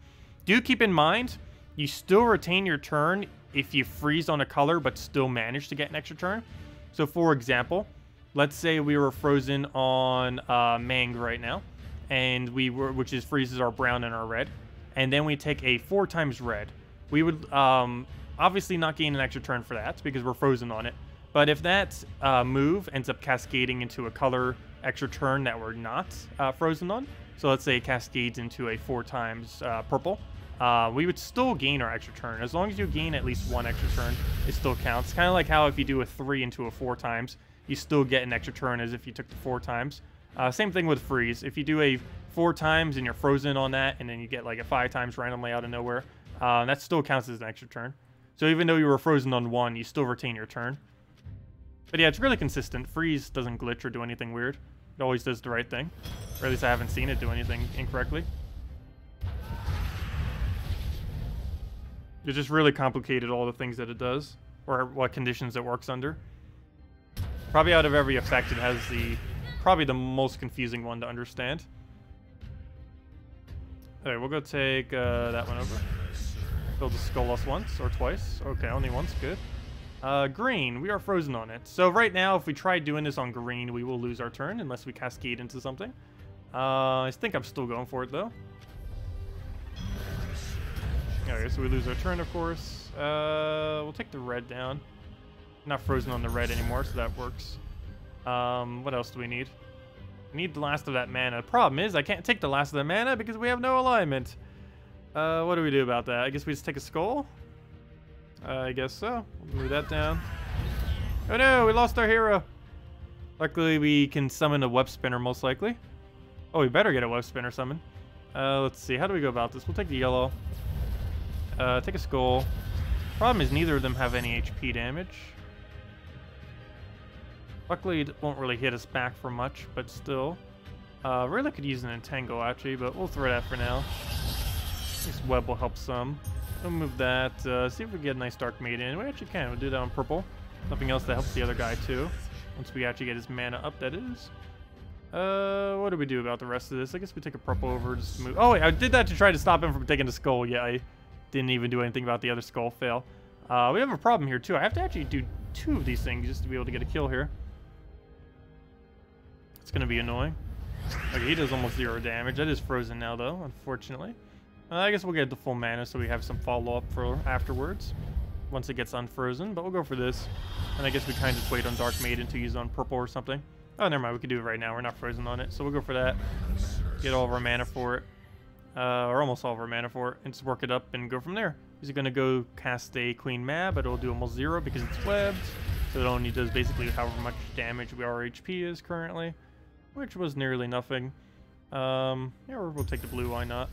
Do keep in mind, you still retain your turn if you freeze on a color but still manage to get an extra turn. So for example, let's say we were frozen on Mang right now, and which freezes our brown and our red, and then we take a 4 times red. We would obviously not gain an extra turn for that because we're frozen on it. But if that move ends up cascading into a color extra turn that we're not frozen on, so let's say it cascades into a 4 times purple, we would still gain our extra turn. As long as you gain at least 1 extra turn, it still counts. Kind of like how if you do a 3 into a 4 times, you still get an extra turn as if you took the 4 times. Same thing with freeze. If you do a 4 times and you're frozen on that, and then you get like a 5 times randomly out of nowhere, that still counts as an extra turn. So even though you were frozen on 1, you still retain your turn. But yeah, it's really consistent. Freeze doesn't glitch or do anything weird. It always does the right thing. Or at least I haven't seen it do anything incorrectly. It just really complicated all the things that it does, or what conditions it works under. Probably out of every effect, it has probably the most confusing one to understand. Alright, we'll go take that one over. Build a skull us once or twice. Okay, only once, good. Green, we are frozen on it. So right now, if we try doing this on green, we will lose our turn unless we cascade into something. I think I'm still going for it though. Okay, so we lose our turn, of course. We'll take the red down. Not frozen on the red anymore, so that works. What else do we need? We need the last of that mana. The problem is I can't take the last of the mana because we have no alignment. What do we do about that? I guess we just take a skull? I guess so. We'll move that down. Oh no, we lost our hero. Luckily, we can summon a web spinner, most likely. Oh, we better get a web spinner summon. Let's see. How do we go about this? We'll take the yellow. Take a skull. Problem is neither of them have any HP damage. Luckily, it won't really hit us back for much, but still. Really could use an entangle, actually, but we'll throw that for now. This web will help some. We'll move that. See if we get a nice Dark Maiden. We actually can. We'll do that on purple. Something else that helps the other guy, too. Once we actually get his mana up, that is. What do we do about the rest of this? I guess we take a purple over. Just move. Oh, wait. I did that to try to stop him from taking the skull. Yeah, I didn't even do anything about the other skull. Fail. We have a problem here, too. I have to actually do 2 of these things just to be able to get a kill here. It's going to be annoying. Okay, he does almost 0 damage. That is frozen now, though, unfortunately. I guess we'll get the full mana so we have some follow-up for afterwards once it gets unfrozen, but we'll go for this. And I guess we kind of just wait on Dark Maiden to use on purple or something. Oh, never mind. We can do it right now. We're not frozen on it, so we'll go for that. Get all of our mana for it. Or almost all of our mana for it. And just work it up and go from there. He's going to go cast a Queen Mab, but it'll do almost 0 because it's webbed. So it only does basically however much damage our HP is currently, which was nearly nothing. Yeah, we'll take the blue. Why not?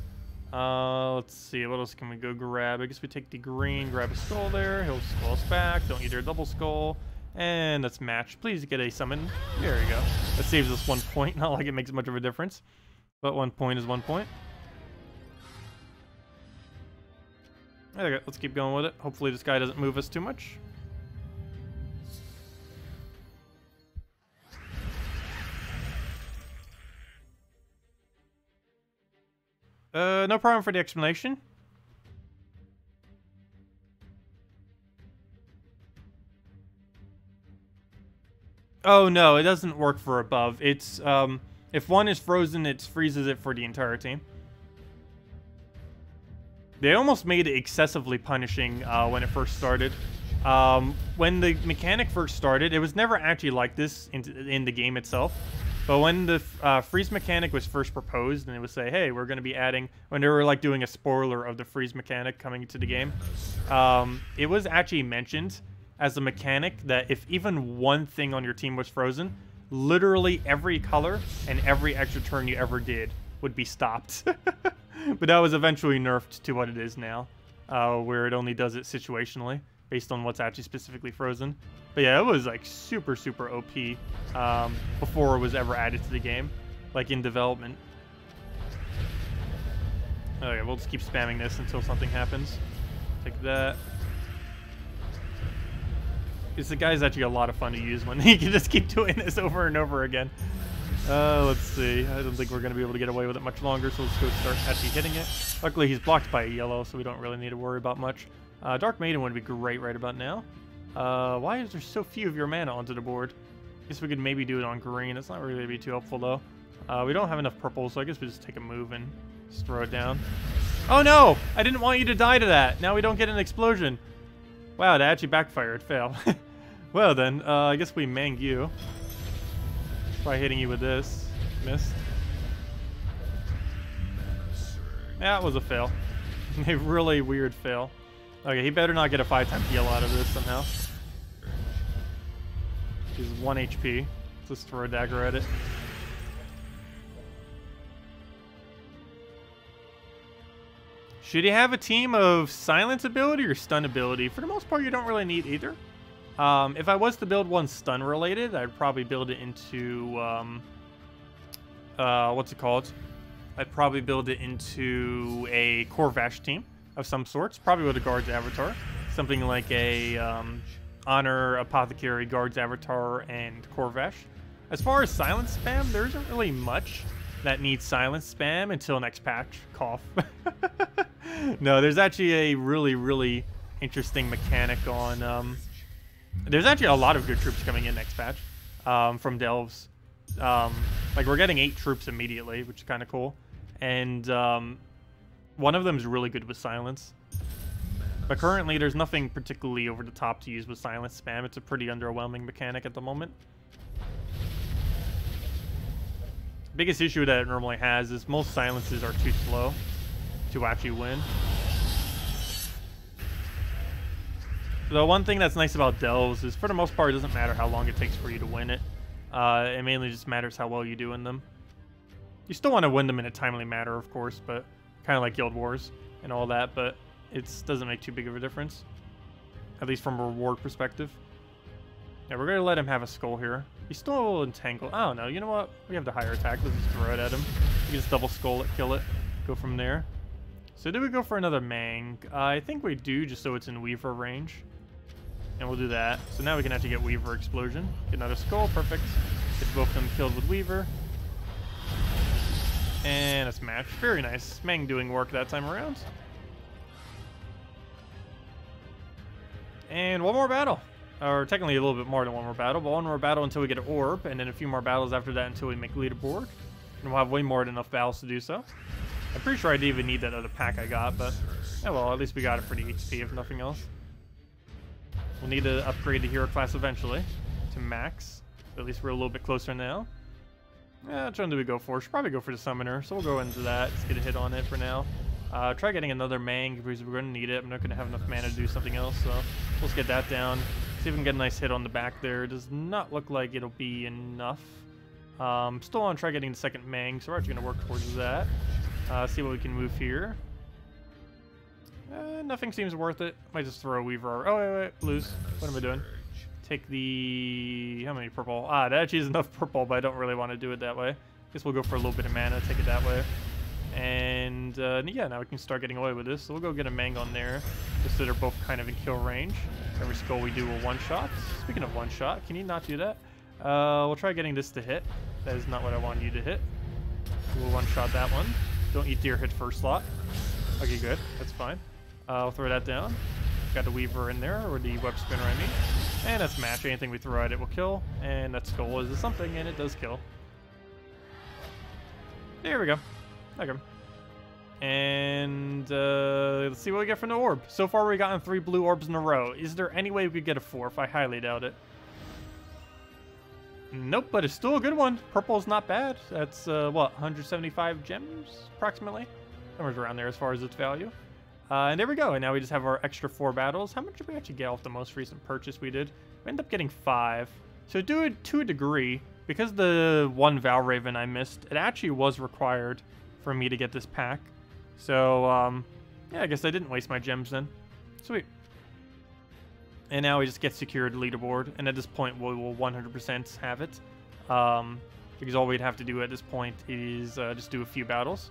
Let's see, what else can we go grab? I guess we take the green, grab a skull there. He'll skull us back. Don't need our double skull. And let's match. Please get a summon. There we go. That saves us 1 point. Not like it makes much of a difference, but 1 point is 1 point. There we go. Let's keep going with it. Hopefully this guy doesn't move us too much. No problem for the explanation. Oh no, it doesn't work for above. It's if one is frozen, it freezes it for the entire team. They almost made it excessively punishing when it first started. When the mechanic first started, it was never actually like this in the game itself. But when the freeze mechanic was first proposed, and it would say, hey, we're going to be adding, when they were like doing a spoiler of the freeze mechanic coming to the game, it was actually mentioned as a mechanic that if even one thing on your team was frozen, literally every color and every extra turn you ever did would be stopped. But that was eventually nerfed to what it is now, where it only does it situationally based on what's actually specifically frozen. But yeah, it was like super, super OP before it was ever added to the game, like in development. Okay, we'll just keep spamming this until something happens. Take that. The guy's actually a lot of fun to use when he can just keep doing this over and over again. Let's see. I don't think we're going to be able to get away with it much longer, so let's go start actually hitting it. Luckily, he's blocked by a yellow, so we don't really need to worry about much. Dark Maiden would be great right about now. Why is there so few of your mana onto the board? I guess we could maybe do it on green. It's not really going to be too helpful, though. We don't have enough purple, so I guess we just take a move and just throw it down. Oh, no! I didn't want you to die to that. Now we don't get an explosion. Wow, that actually backfired. Fail. Well, then, I guess we mang you. Try hitting you with this. Missed. That was a fail. A really weird fail. Okay, he better not get a 5-time heal out of this somehow. He's 1 HP. Let's throw a dagger at it. Should you have a team of silence ability or stun ability? For the most part, you don't really need either. If I was to build one stun related, I'd probably build it into, what's it called? I'd probably build it into a Corvash team of some sorts, probably with a Guard's Avatar. Something like a Honor, Apothecary, Guard's Avatar, and Corvash. As far as silence spam, there isn't really much that needs silence spam until next patch. Cough. No, there's actually a really, really interesting mechanic on... there's actually a lot of good troops coming in next patch from Delves. Like, we're getting 8 troops immediately, which is kind of cool. And one of them is really good with silence. But currently, there's nothing particularly over the top to use with silence spam. It's a pretty underwhelming mechanic at the moment. Biggest issue that it normally has is most silences are too slow to actually win. The one thing that's nice about Delves is, for the most part, it doesn't matter how long it takes for you to win it. It mainly just matters how well you do in them. You still want to win them in a timely manner, of course, but kind of like Guild Wars and all that, but it doesn't make too big of a difference, at least from a reward perspective. Yeah, we're going to let him have a skull here. He's still entangled. I don't know. You know what? We have the higher attack. Let's just throw it at him. We can just double skull it, kill it, go from there. So do we go for another Mang? I think we do, just so it's in Weaver range. And we'll do that. So now we can actually get Weaver Explosion. Get another skull. Perfect. Get both of them killed with Weaver. And a smash. Very nice. Mang doing work that time around. And one more battle. Or technically a little bit more than one more battle, but one more battle until we get an orb, and then a few more battles after that until we make leaderboard. And we'll have way more than enough battles to do so. I'm pretty sure I didn't even need that other pack I got, but oh well, at least we got it for the HP if nothing else. We'll need to upgrade the hero class eventually to max. At least we're a little bit closer now. Which one do we go for? Should probably go for the summoner, so we'll go into that. Let's get a hit on it for now. Try getting another Mang because we're going to need it. I'm not going to have enough mana to do something else, so let's get that down. See if we can get a nice hit on the back there. It does not look like it'll be enough. Still want to try getting the second Mang, so we're actually going to work towards that. See what we can move here. Nothing seems worth it. Might just throw a Weaver. Oh, wait, lose. What am I doing? Take the... How many purple? That actually is enough purple, but I don't really want to do it that way. Guess we'll go for a little bit of mana, take it that way. And yeah, now we can start getting away with this. So we'll go get a Mang on there, just so they're both kind of in kill range. Every skull we do will one-shot. Speaking of one-shot, can you not do that? We'll try getting this to hit. That is not what I wanted you to hit. We'll one-shot that one. Don't eat your hit first slot. Okay, good. That's fine. We'll throw that down. Got the Weaver in there, or the Web Spinner, I mean. And that's match. Anything we throw at it will kill. And that skull is something, and it does kill. There we go. Okay. And let's see what we get from the orb. So far, we've gotten 3 blue orbs in a row. Is there any way we could get a 4th? I highly doubt it. Nope, but it's still a good one. Purple's not bad. That's, what, 175 gems, approximately? Somewhere around there as far as its value. And there we go. And now we just have our extra 4 battles. How much did we actually get off the most recent purchase we did? We ended up getting 5. So do it to a degree. Because the one Valraven I missed, it actually was required for me to get this pack. So, yeah, I guess I didn't waste my gems then. Sweet. And now we just get secured leaderboard, and at this point we will 100% have it. Because all we'd have to do at this point is just do a few battles.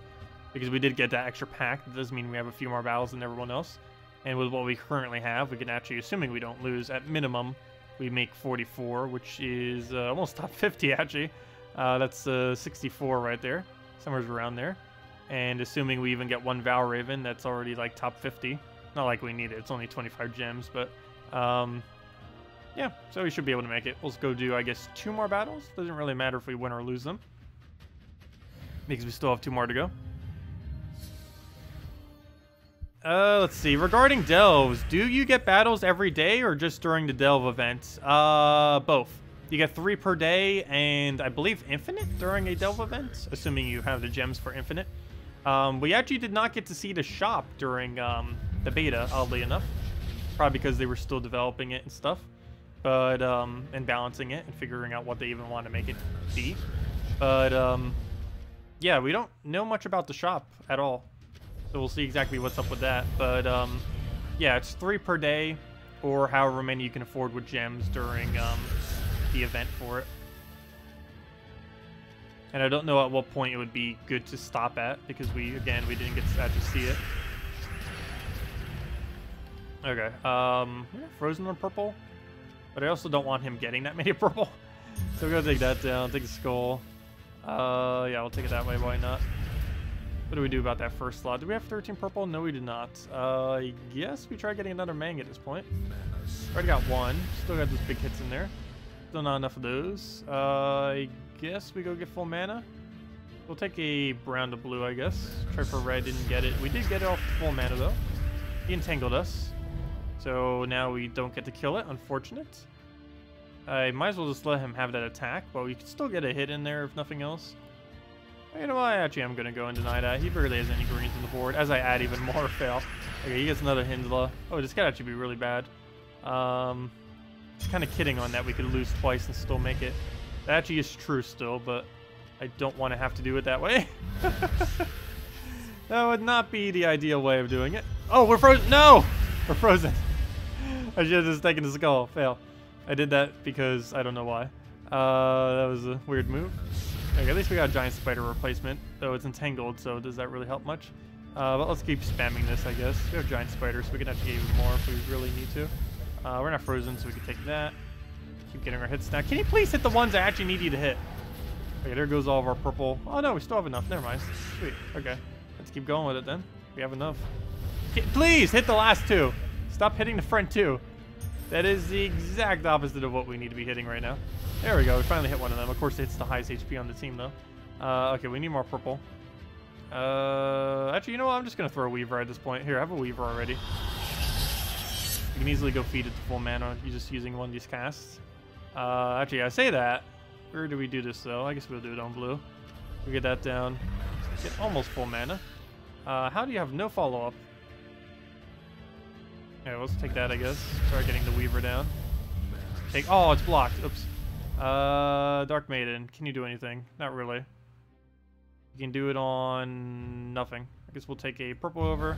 Because we did get that extra pack, that does mean we have a few more battles than everyone else. And with what we currently have, we can actually, assuming we don't lose, at minimum, we make 44, which is almost top 50 actually. That's 64 right there, somewhere around there. And assuming we even get one Valraven, that's already like top 50. Not like we need it, it's only 25 gems, but yeah, so we should be able to make it. We'll go do, I guess, 2 more battles. Doesn't really matter if we win or lose them, because we still have 2 more to go. Let's see. Regarding delves, do you get battles every day or just during the delve events? Both. You get 3 per day, and I believe infinite during a delve event, assuming you have the gems for infinite. We actually did not get to see the shop during the beta, oddly enough. Probably because they were still developing it and stuff. But, and balancing it and figuring out what they even want to make it be. But, yeah, we don't know much about the shop at all. So we'll see exactly what's up with that. But, yeah, it's 3 per day, or however many you can afford with gems during the event for it. And I don't know at what point it would be good to stop at, because we didn't get to actually see it. Okay, frozen on purple, but I also don't want him getting that many purple. So we're gonna take that down, take the skull. Yeah, we'll take it that way, why not? What do we do about that first slot? Do we have 13 purple? No, we did not. I guess we try getting another Mang at this point. Already got 1. Still got those big hits in there. Still not enough of those. I guess we go get full mana. We'll take a brown to blue, I guess. Try for red, didn't get it. We did get it off full mana, though. He entangled us. So now we don't get to kill it, unfortunate. I might as well just let him have that attack, but we can still get a hit in there if nothing else. You know what, I actually am going to go and deny that. He barely has any greens on the board, as I add even more fail. Okay, he gets another Hindla. Oh, this could actually be really bad. Just kind of kidding on that we could lose twice and still make it. That actually is true still, but I don't want to have to do it that way. That would not be the ideal way of doing it. Oh, we're frozen. No! We're frozen. I should have just taken the skull. Fail. I did that because I don't know why. That was a weird move. Okay, at least we got a giant spider replacement, though it's entangled, so does that really help much? But let's keep spamming this, I guess. We have giant spiders, so we can actually get even more if we really need to. We're not frozen, so we can take that. Keep getting our hits now. Can you please hit the ones I actually need you to hit? Okay, there goes all of our purple. Oh no, we still have enough. Never mind. Sweet. Okay, let's keep going with it then. We have enough. Please hit the last 2. Stop hitting the front 2. That is the exact opposite of what we need to be hitting right now. There we go. We finally hit one of them. Of course, it hits the highest HP on the team, though. Okay, we need more purple. Actually, you know what? I'm just going to throw a Weaver at this point. Here, I have a Weaver already. You can easily go feed it to full mana. You're just using one of these casts. Actually, I say that. Where do we do this, though? I guess we'll do it on blue. We get that down. Get almost full mana. How do you have no follow-up? Yeah, let's take that, I guess. Try getting the Weaver down. Oh, it's blocked. Oops. Dark Maiden. Can you do anything? Not really. You can do it on nothing. I guess we'll take a purple over.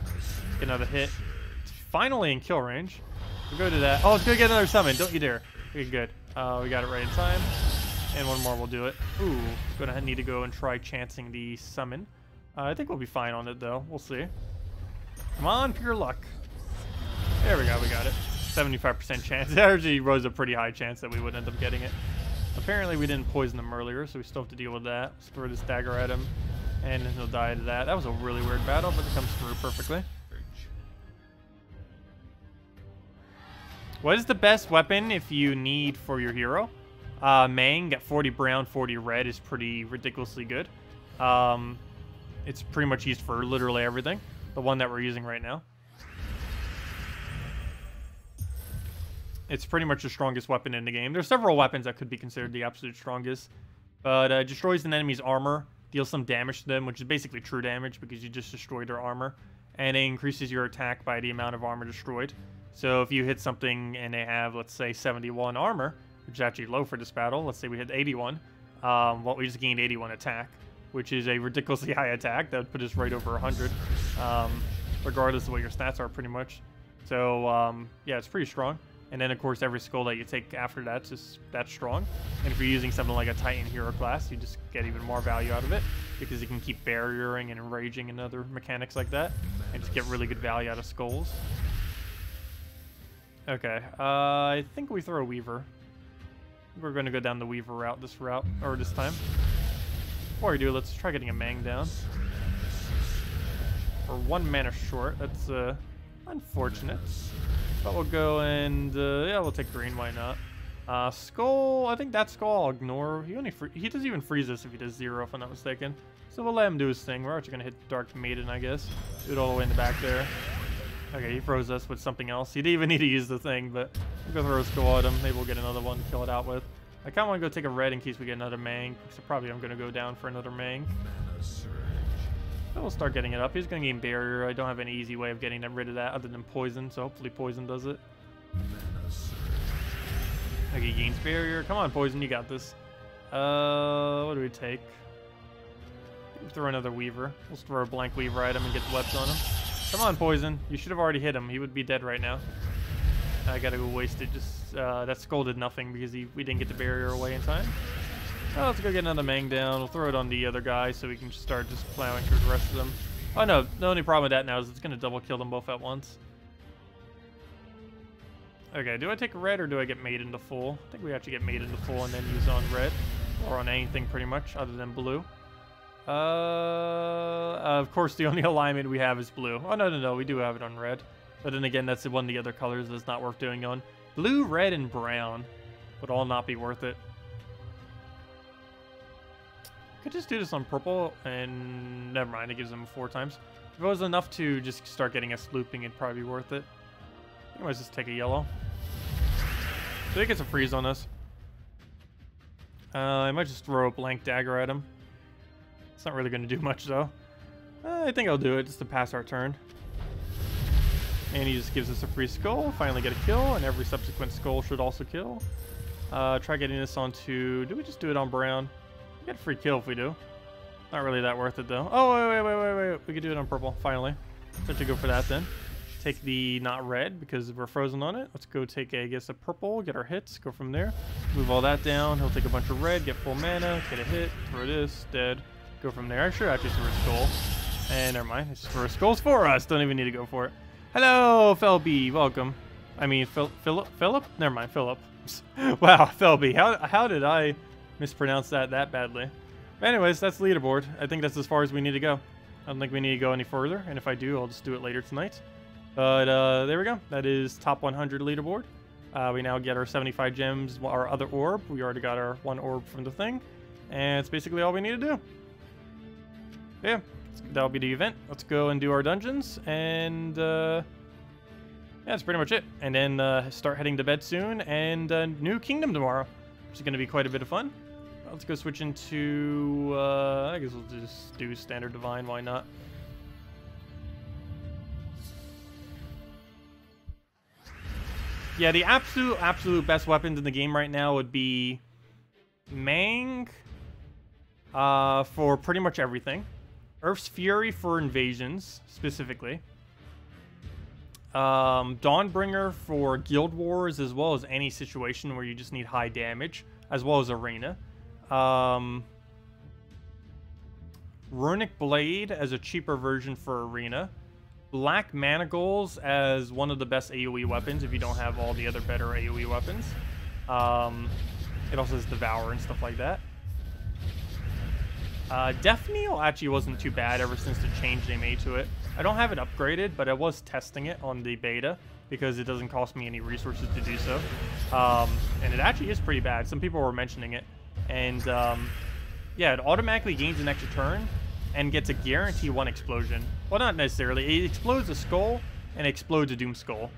Get another hit. It's finally in kill range. We'll go to that. Oh, it's gonna get another summon. Don't you dare. Okay, good. We got it right in time. And one more will do it. Ooh, gonna need to go and try chancing the summon. I think we'll be fine on it, though. We'll see. Come on, pure luck. There we go, we got it. 75% chance. It actually rose a pretty high chance that we would end up getting it. Apparently we didn't poison him earlier, so we still have to deal with that. Let's throw this dagger at him, and then he'll die to that. That was a really weird battle, but it comes through perfectly. What is the best weapon if you need for your hero? Mang at 40 brown, 40 red is pretty ridiculously good. It's pretty much used for literally everything. The one that we're using right now. It's pretty much the strongest weapon in the game. There's several weapons that could be considered the absolute strongest. But destroys an enemy's armor, deals some damage to them, which is basically true damage because you just destroyed their armor. And it increases your attack by the amount of armor destroyed. So if you hit something and they have, let's say, 71 armor, which is actually low for this battle. Let's say we hit 81. Well, we just gained 81 attack, which is a ridiculously high attack. That would put us right over 100, regardless of what your stats are, pretty much. So, yeah, it's pretty strong. And then, of course, every skull that you take after that's just that strong. And if you're using something like a Titan hero class, you just get even more value out of it because you can keep barriering and enraging and other mechanics like that, and just get really good value out of skulls. Okay, I think we throw a Weaver. We're going to go down the Weaver route this time. Before we do, let's try getting a Mang down. We're 1 mana short. That's unfortunate. But we'll go and yeah, we'll take green. Why not? Skull. I think that skull I'll ignore. He doesn't even freeze us if he does 0, if I'm not mistaken. So we'll let him do his thing. We're actually gonna hit Dark Maiden, I guess. Do it all the way in the back there. Okay, he froze us with something else. He didn't even need to use the thing, but we'll go throw a skull at him. Maybe we'll get another one to kill it out with. I kind of want to go take a red in case we get another Mang. So probably I'm gonna go down for another Mang. So we'll start getting it up. He's going to gain barrier. I don't have any easy way of getting rid of that other than poison, so hopefully poison does it. Okay, he gains barrier. Come on, poison, you got this. What do we take? We'll throw another Weaver. We'll throw a blank Weaver at him and get the webs on him. Come on, poison. You should have already hit him. He would be dead right now. I gotta go waste it. Just that skull did nothing because we didn't get the barrier away in time. Oh, let's go get another Mang down. We'll throw it on the other guy so we can just start just plowing through the rest of them. Oh no, the only problem with that now is it's going to double kill them both at once. Okay, do I take red or do I get made into full? I think we actually get made into full and then use on red. Or on anything pretty much other than blue. Of course the only alignment we have is blue. Oh no, we do have it on red. But then again, that's one of the other colors that's not worth doing on. Blue, red, and brown would all not be worth it. Could just do this on purple, and never mind, it gives them 4 times. If it was enough to just start getting us looping, it'd probably be worth it. I might just take a yellow. So he gets a freeze on us. I might just throw a blank dagger at him. It's not really going to do much, though. I think I'll do it just to pass our turn. And he just gives us a free skull, finally get a kill, and every subsequent skull should also kill. Try getting this onto... Do we just do it on brown? We get a free kill if we do. Not really that worth it though. Oh, wait. We could do it on purple, finally. Let's go for that then. Take the not red because we're frozen on it. Let's go take, I guess, a purple, get our hits, go from there. Move all that down. He'll take a bunch of red, get full mana, get a hit, throw this, dead. Go from there. I should actually throw a skull. And never mind. It's just throw skulls for us. Don't even need to go for it. Hello, Felby. Welcome. I mean, Philip? Never mind, Philip. Wow, Felby. How did I mispronounce that badly? But anyways, that's leaderboard. I think that's as far as we need to go. I don't think we need to go any further, and if I do, I'll just do it later tonight. But there we go. That is top 100 leaderboard. We now get our 75 gems, our other orb. We already got our 1 orb from the thing, and it's basically all we need to do. Yeah, that'll be the event. Let's go and do our dungeons, and yeah, that's pretty much it. And then start heading to bed soon, and new kingdom tomorrow, which is going to be quite a bit of fun. Let's go switch into, I guess we'll just do standard divine, why not? Yeah, the absolute best weapons in the game right now would be Mang for pretty much everything. Earth's Fury for invasions, specifically. Dawnbringer for guild wars, as well as any situation where you just need high damage, as well as arena. Runic Blade as a cheaper version for arena. Black Manacles as one of the best AoE weapons if you don't have all the other better AoE weapons. It also has Devour and stuff like that. Death Kneel actually wasn't too bad ever since the change they made to it. I don't have it upgraded, but I was testing it on the beta because it doesn't cost me any resources to do so. And it actually is pretty bad. Some people were mentioning it. And yeah, it automatically gains an extra turn and gets a guarantee 1 explosion. Well, not necessarily. It explodes a skull and explodes a Doom Skull.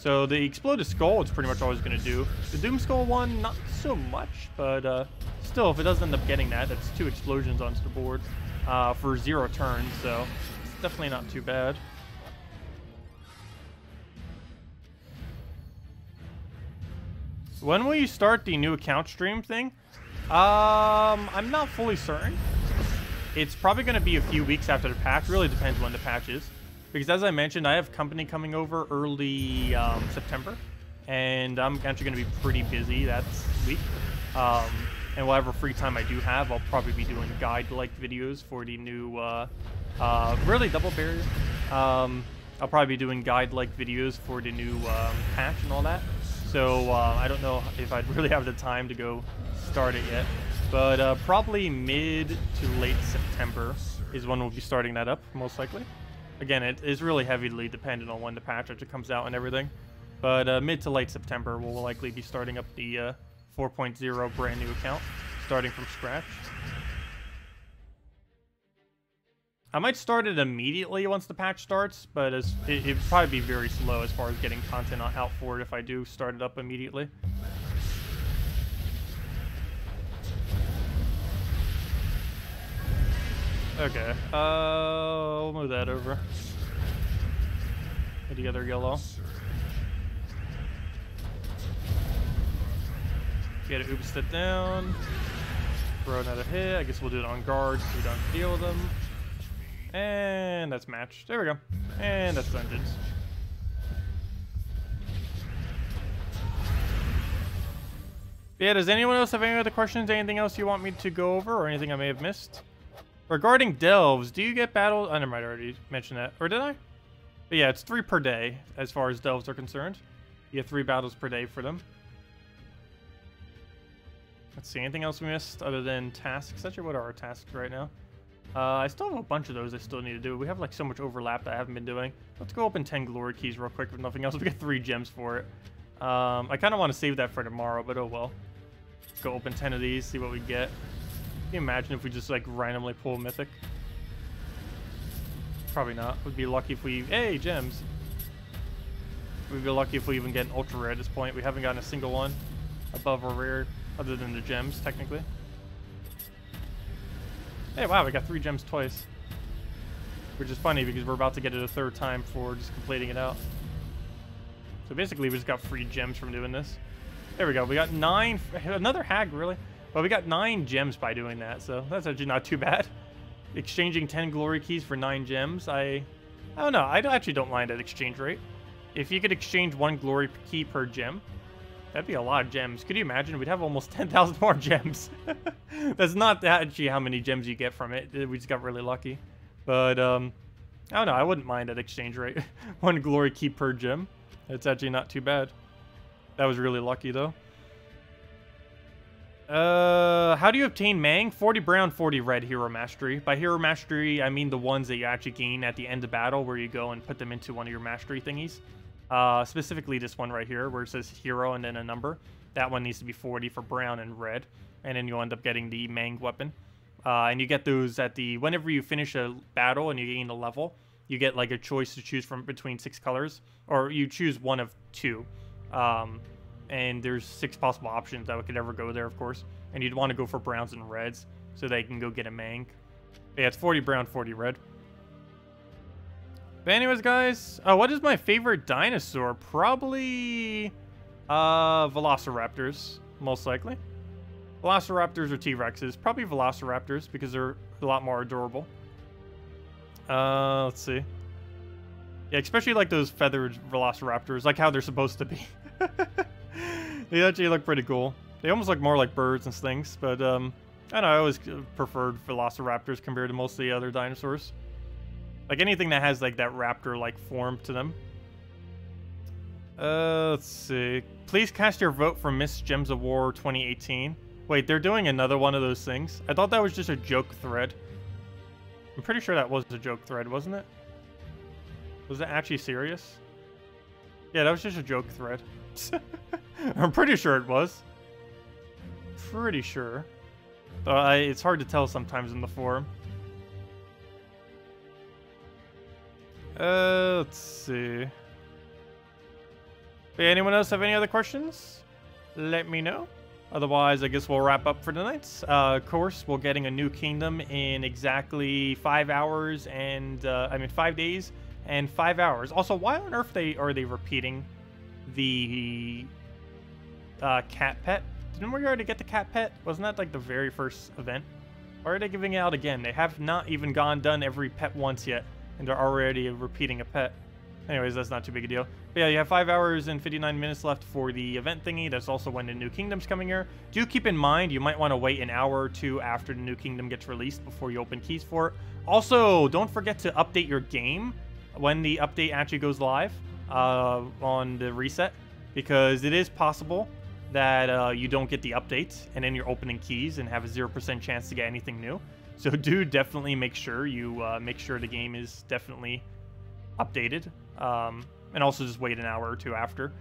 So the Exploded Skull, it's pretty much always going to do. The Doom Skull one, not so much, but still, if it does end up getting that, that's 2 explosions onto the board for 0 turns, so it's definitely not too bad. When will you start the new account stream thing? I'm not fully certain. It's probably going to be a few weeks after the patch. Really depends when the patch is. Because as I mentioned, I have company coming over early September, and I'm actually going to be pretty busy that week. And whatever free time I do have, I'll probably be doing guide-like videos for the new, really double barrier. I'll probably be doing guide-like videos for the new patch and all that. So I don't know if I'd really have the time to go start it yet, but probably mid to late September is when we'll be starting that up, most likely. Again, it is really heavily dependent on when the patch actually comes out and everything. But mid to late September, we'll likely be starting up the 4.0 brand new account, starting from scratch. I might start it immediately once the patch starts, but it'd probably be very slow as far as getting content out for it if I do start it up immediately. Okay, we'll move that over. Hit the other yellow. Get it, oops, it down. Throw another hit. I guess we'll do it on guard so we don't deal with them. And that's matched. There we go. And that's dungeons. Yeah, does anyone else have any other questions? Anything else you want me to go over or anything I may have missed? Regarding delves, do you get battles? I never might already mention that. Or did I? But yeah, it's 3 per day as far as delves are concerned. You get 3 battles per day for them. Let's see, anything else we missed other than tasks? Actually, what are our tasks right now? I still have a bunch of those I still need to do. We have like so much overlap that I haven't been doing. Let's go open 10 glory keys real quick with nothing else. We get 3 gems for it. I kind of want to save that for tomorrow, but oh well. Let's go open 10 of these, see what we get. Can you imagine if we just like randomly pull mythic? Probably not. We'd be lucky if we... Hey, gems! We'd be lucky if we even get an ultra rare at this point. We haven't gotten a single one above or rare other than the gems, technically. Hey, wow, we got 3 gems twice. Which is funny because we're about to get it a 3rd time for just completing it out. So basically we just got free gems from doing this. There we go. We got 9... Another hag, really? Well, we got 9 gems by doing that, so that's actually not too bad. Exchanging 10 glory keys for 9 gems, I don't know. I actually don't mind that exchange rate. If you could exchange 1 glory key per gem, that'd be a lot of gems. Could you imagine? We'd have almost 10,000 more gems. That's not actually how many gems you get from it. We just got really lucky. But, I don't know. I wouldn't mind that exchange rate. 1 glory key per gem. It's actually not too bad. That was really lucky, though. How do you obtain Mang? 40 brown, 40 red hero mastery. By hero mastery, I mean the ones that you actually gain at the end of battle where you go and put them into one of your mastery thingies. Specifically this one right here where it says hero and then a number. That one needs to be 40 for brown and red. And then you'll end up getting the Mang weapon. And you get those at the... Whenever you finish a battle and you gain a level, you get like a choice to choose from between 6 colors. Or you choose one of 2. And there's 6 possible options that could ever go there, of course. And you'd want to go for browns and reds so they can go get a Mang. But yeah, it's 40 brown, 40 red. But anyways, guys, what is my favorite dinosaur? Probably Velociraptors, most likely. Velociraptors or T-Rexes. Probably Velociraptors because they're a lot more adorable. Let's see. Yeah, especially like those feathered Velociraptors, like how they're supposed to be. They actually look pretty cool. They almost look more like birds and things, but I don't know, I always preferred Velociraptors compared to most of the other dinosaurs. Like anything that has like that raptor-like form to them. Let's see. Please cast your vote for Miss Gems of War 2018. Wait, they're doing another one of those things? I thought that was just a joke thread. I'm pretty sure that was a joke thread, wasn't it? Was it actually serious? Yeah, that was just a joke thread. I'm pretty sure it was. Pretty sure. It's hard to tell sometimes in the forum. Let's see. But anyone else have any other questions? Let me know. Otherwise, I guess we'll wrap up for tonight. Of course, we're getting a new kingdom in exactly 5 hours and, 5 days and 5 hours. Also, why on earth are they repeating the cat pet? Didn't we already get the cat pet? Wasn't that like the very first event? Why are they giving it out again? They have not even done every pet once yet, and they're already repeating a pet. Anyways, that's not too big a deal. But yeah, you have 5 hours and 59 minutes left for the event thingy. That's also when the new kingdom's coming here. Do keep in mind, you might want to wait an hour or two after the new kingdom gets released before you open keys for it. Also, don't forget to update your game when the update actually goes live on the reset, because it is possible that you don't get the update and then you're opening keys and have a 0% chance to get anything new. So do definitely make sure you make sure the game is definitely updated, and also just wait an hour or two after.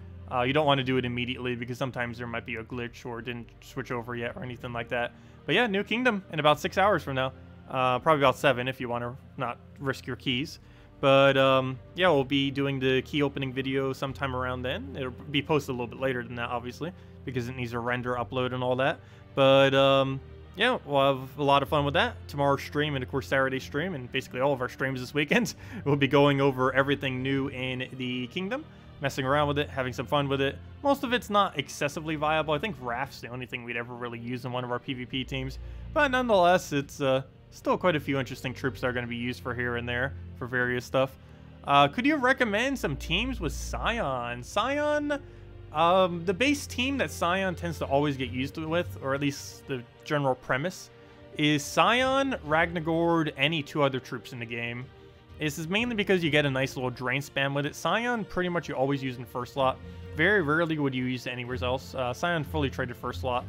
You don't want to do it immediately because sometimes there might be a glitch or it didn't switch over yet or anything like that. But yeah, new kingdom in about 6 hours from now. Probably about 7 if you want to not risk your keys. But yeah, we'll be doing the key opening video sometime around then. It'll be posted a little bit later than that, obviously, because it needs to render, upload, and all that. But yeah, we'll have a lot of fun with that. Tomorrow's stream and, of course, Saturday's stream, and basically all of our streams this weekend, we'll be going over everything new in the kingdom, messing around with it, having some fun with it. Most of it's not excessively viable. I think Raft's the only thing we'd ever really use in one of our PvP teams. But nonetheless, it's still quite a few interesting troops that are going to be used for here and there for various stuff. Could you recommend some teams with Scion? Scion... the base team that Scion tends to always get used with, or at least the general premise, is Scion, Ragnagord, any 2 other troops in the game. This is mainly because you get a nice little drain spam with it. Scion, pretty much you always use in first slot. Very rarely would you use it anywhere else. Scion fully traded first slot.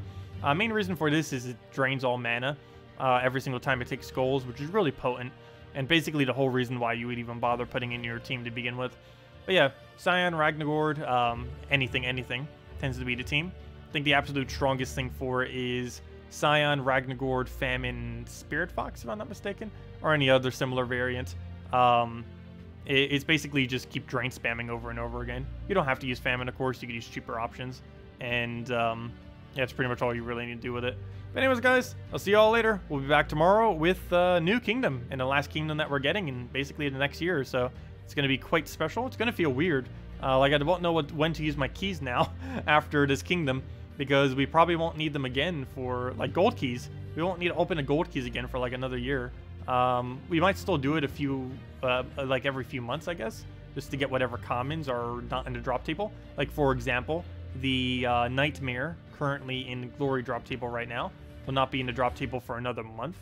Main reason for this is it drains all mana every single time it takes skulls, which is really potent, and basically the whole reason why you would even bother putting in your team to begin with. But yeah, Scion, Ragnagord, anything tends to be the team. I think the absolute strongest thing for it is Scion, Ragnagord, Famine, Spirit Fox, if I'm not mistaken, or any other similar variant. It's basically just keep drain spamming over and over again. You don't have to use Famine, of course. You can use cheaper options. And yeah, that's pretty much all you really need to do with it. But anyways, guys, I'll see you all later. We'll be back tomorrow with New Kingdom, and the last kingdom that we're getting in basically the next year or so. It's going to be quite special. It's going to feel weird. Like I won't know when to use my keys now after this kingdom, because we probably won't need them again for, like, gold keys. We won't need to open the gold keys again for, like, another year. We might still do it like every few months, I guess, just to get whatever commons are not in the drop table. Like, for example, the Nightmare, currently in the Glory drop table right now, will not be in the drop table for another month.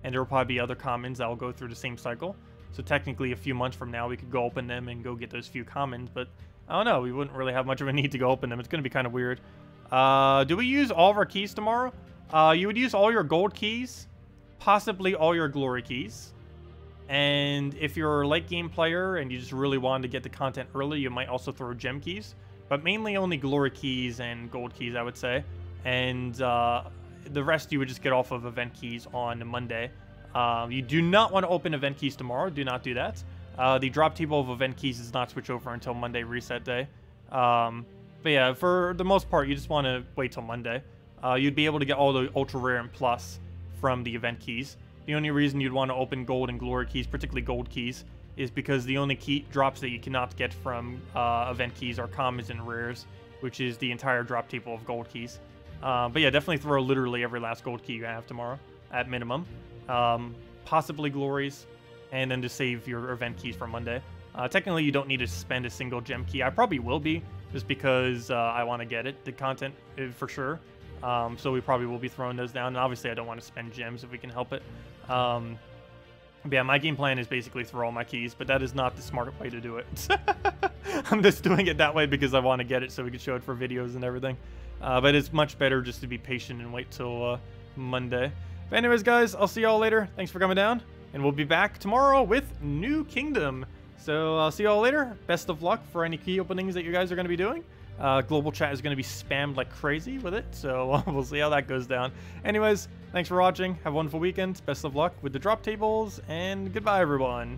And there will probably be other commons that will go through the same cycle. So technically, a few months from now, we could go open them and go get those few commons. But I don't know. We wouldn't really have much of a need to go open them. It's going to be kind of weird. Do we use all of our keys tomorrow? You would use all your gold keys, possibly all your glory keys. And if you're a late game player and you just really wanted to get the content early, you might also throw gem keys. But mainly only glory keys and gold keys, I would say. And the rest you would just get off of event keys on Monday. You do not want to open event keys tomorrow. Do not do that. The drop table of event keys does not switch over until Monday reset day. But yeah, for the most part, you just want to wait till Monday. You'd be able to get all the ultra rare and plus from the event keys. The only reason you'd want to open gold and glory keys, particularly gold keys, is because the only key drops that you cannot get from event keys are commons and rares, which is the entire drop table of gold keys. But yeah, definitely throw literally every last gold key you have tomorrow at minimum. Possibly glories, and then just save your event keys for Monday. Technically, you don't need to spend a single gem key. I probably will be, just because I want to get it, the content for sure. So we probably will be throwing those down. And obviously, I don't want to spend gems if we can help it. But yeah, my game plan is basically throw all my keys, but that is not the smart way to do it. I'm just doing it that way because I want to get it so we can show it for videos and everything. But it's much better just to be patient and wait till Monday. But anyways, guys, I'll see y'all later. Thanks for coming down, and we'll be back tomorrow with New Kingdom. So I'll see y'all later. Best of luck for any key openings that you guys are going to be doing. Global chat is going to be spammed like crazy with it, so we'll see how that goes down. Anyways, thanks for watching. Have a wonderful weekend. Best of luck with the drop tables, and goodbye, everyone.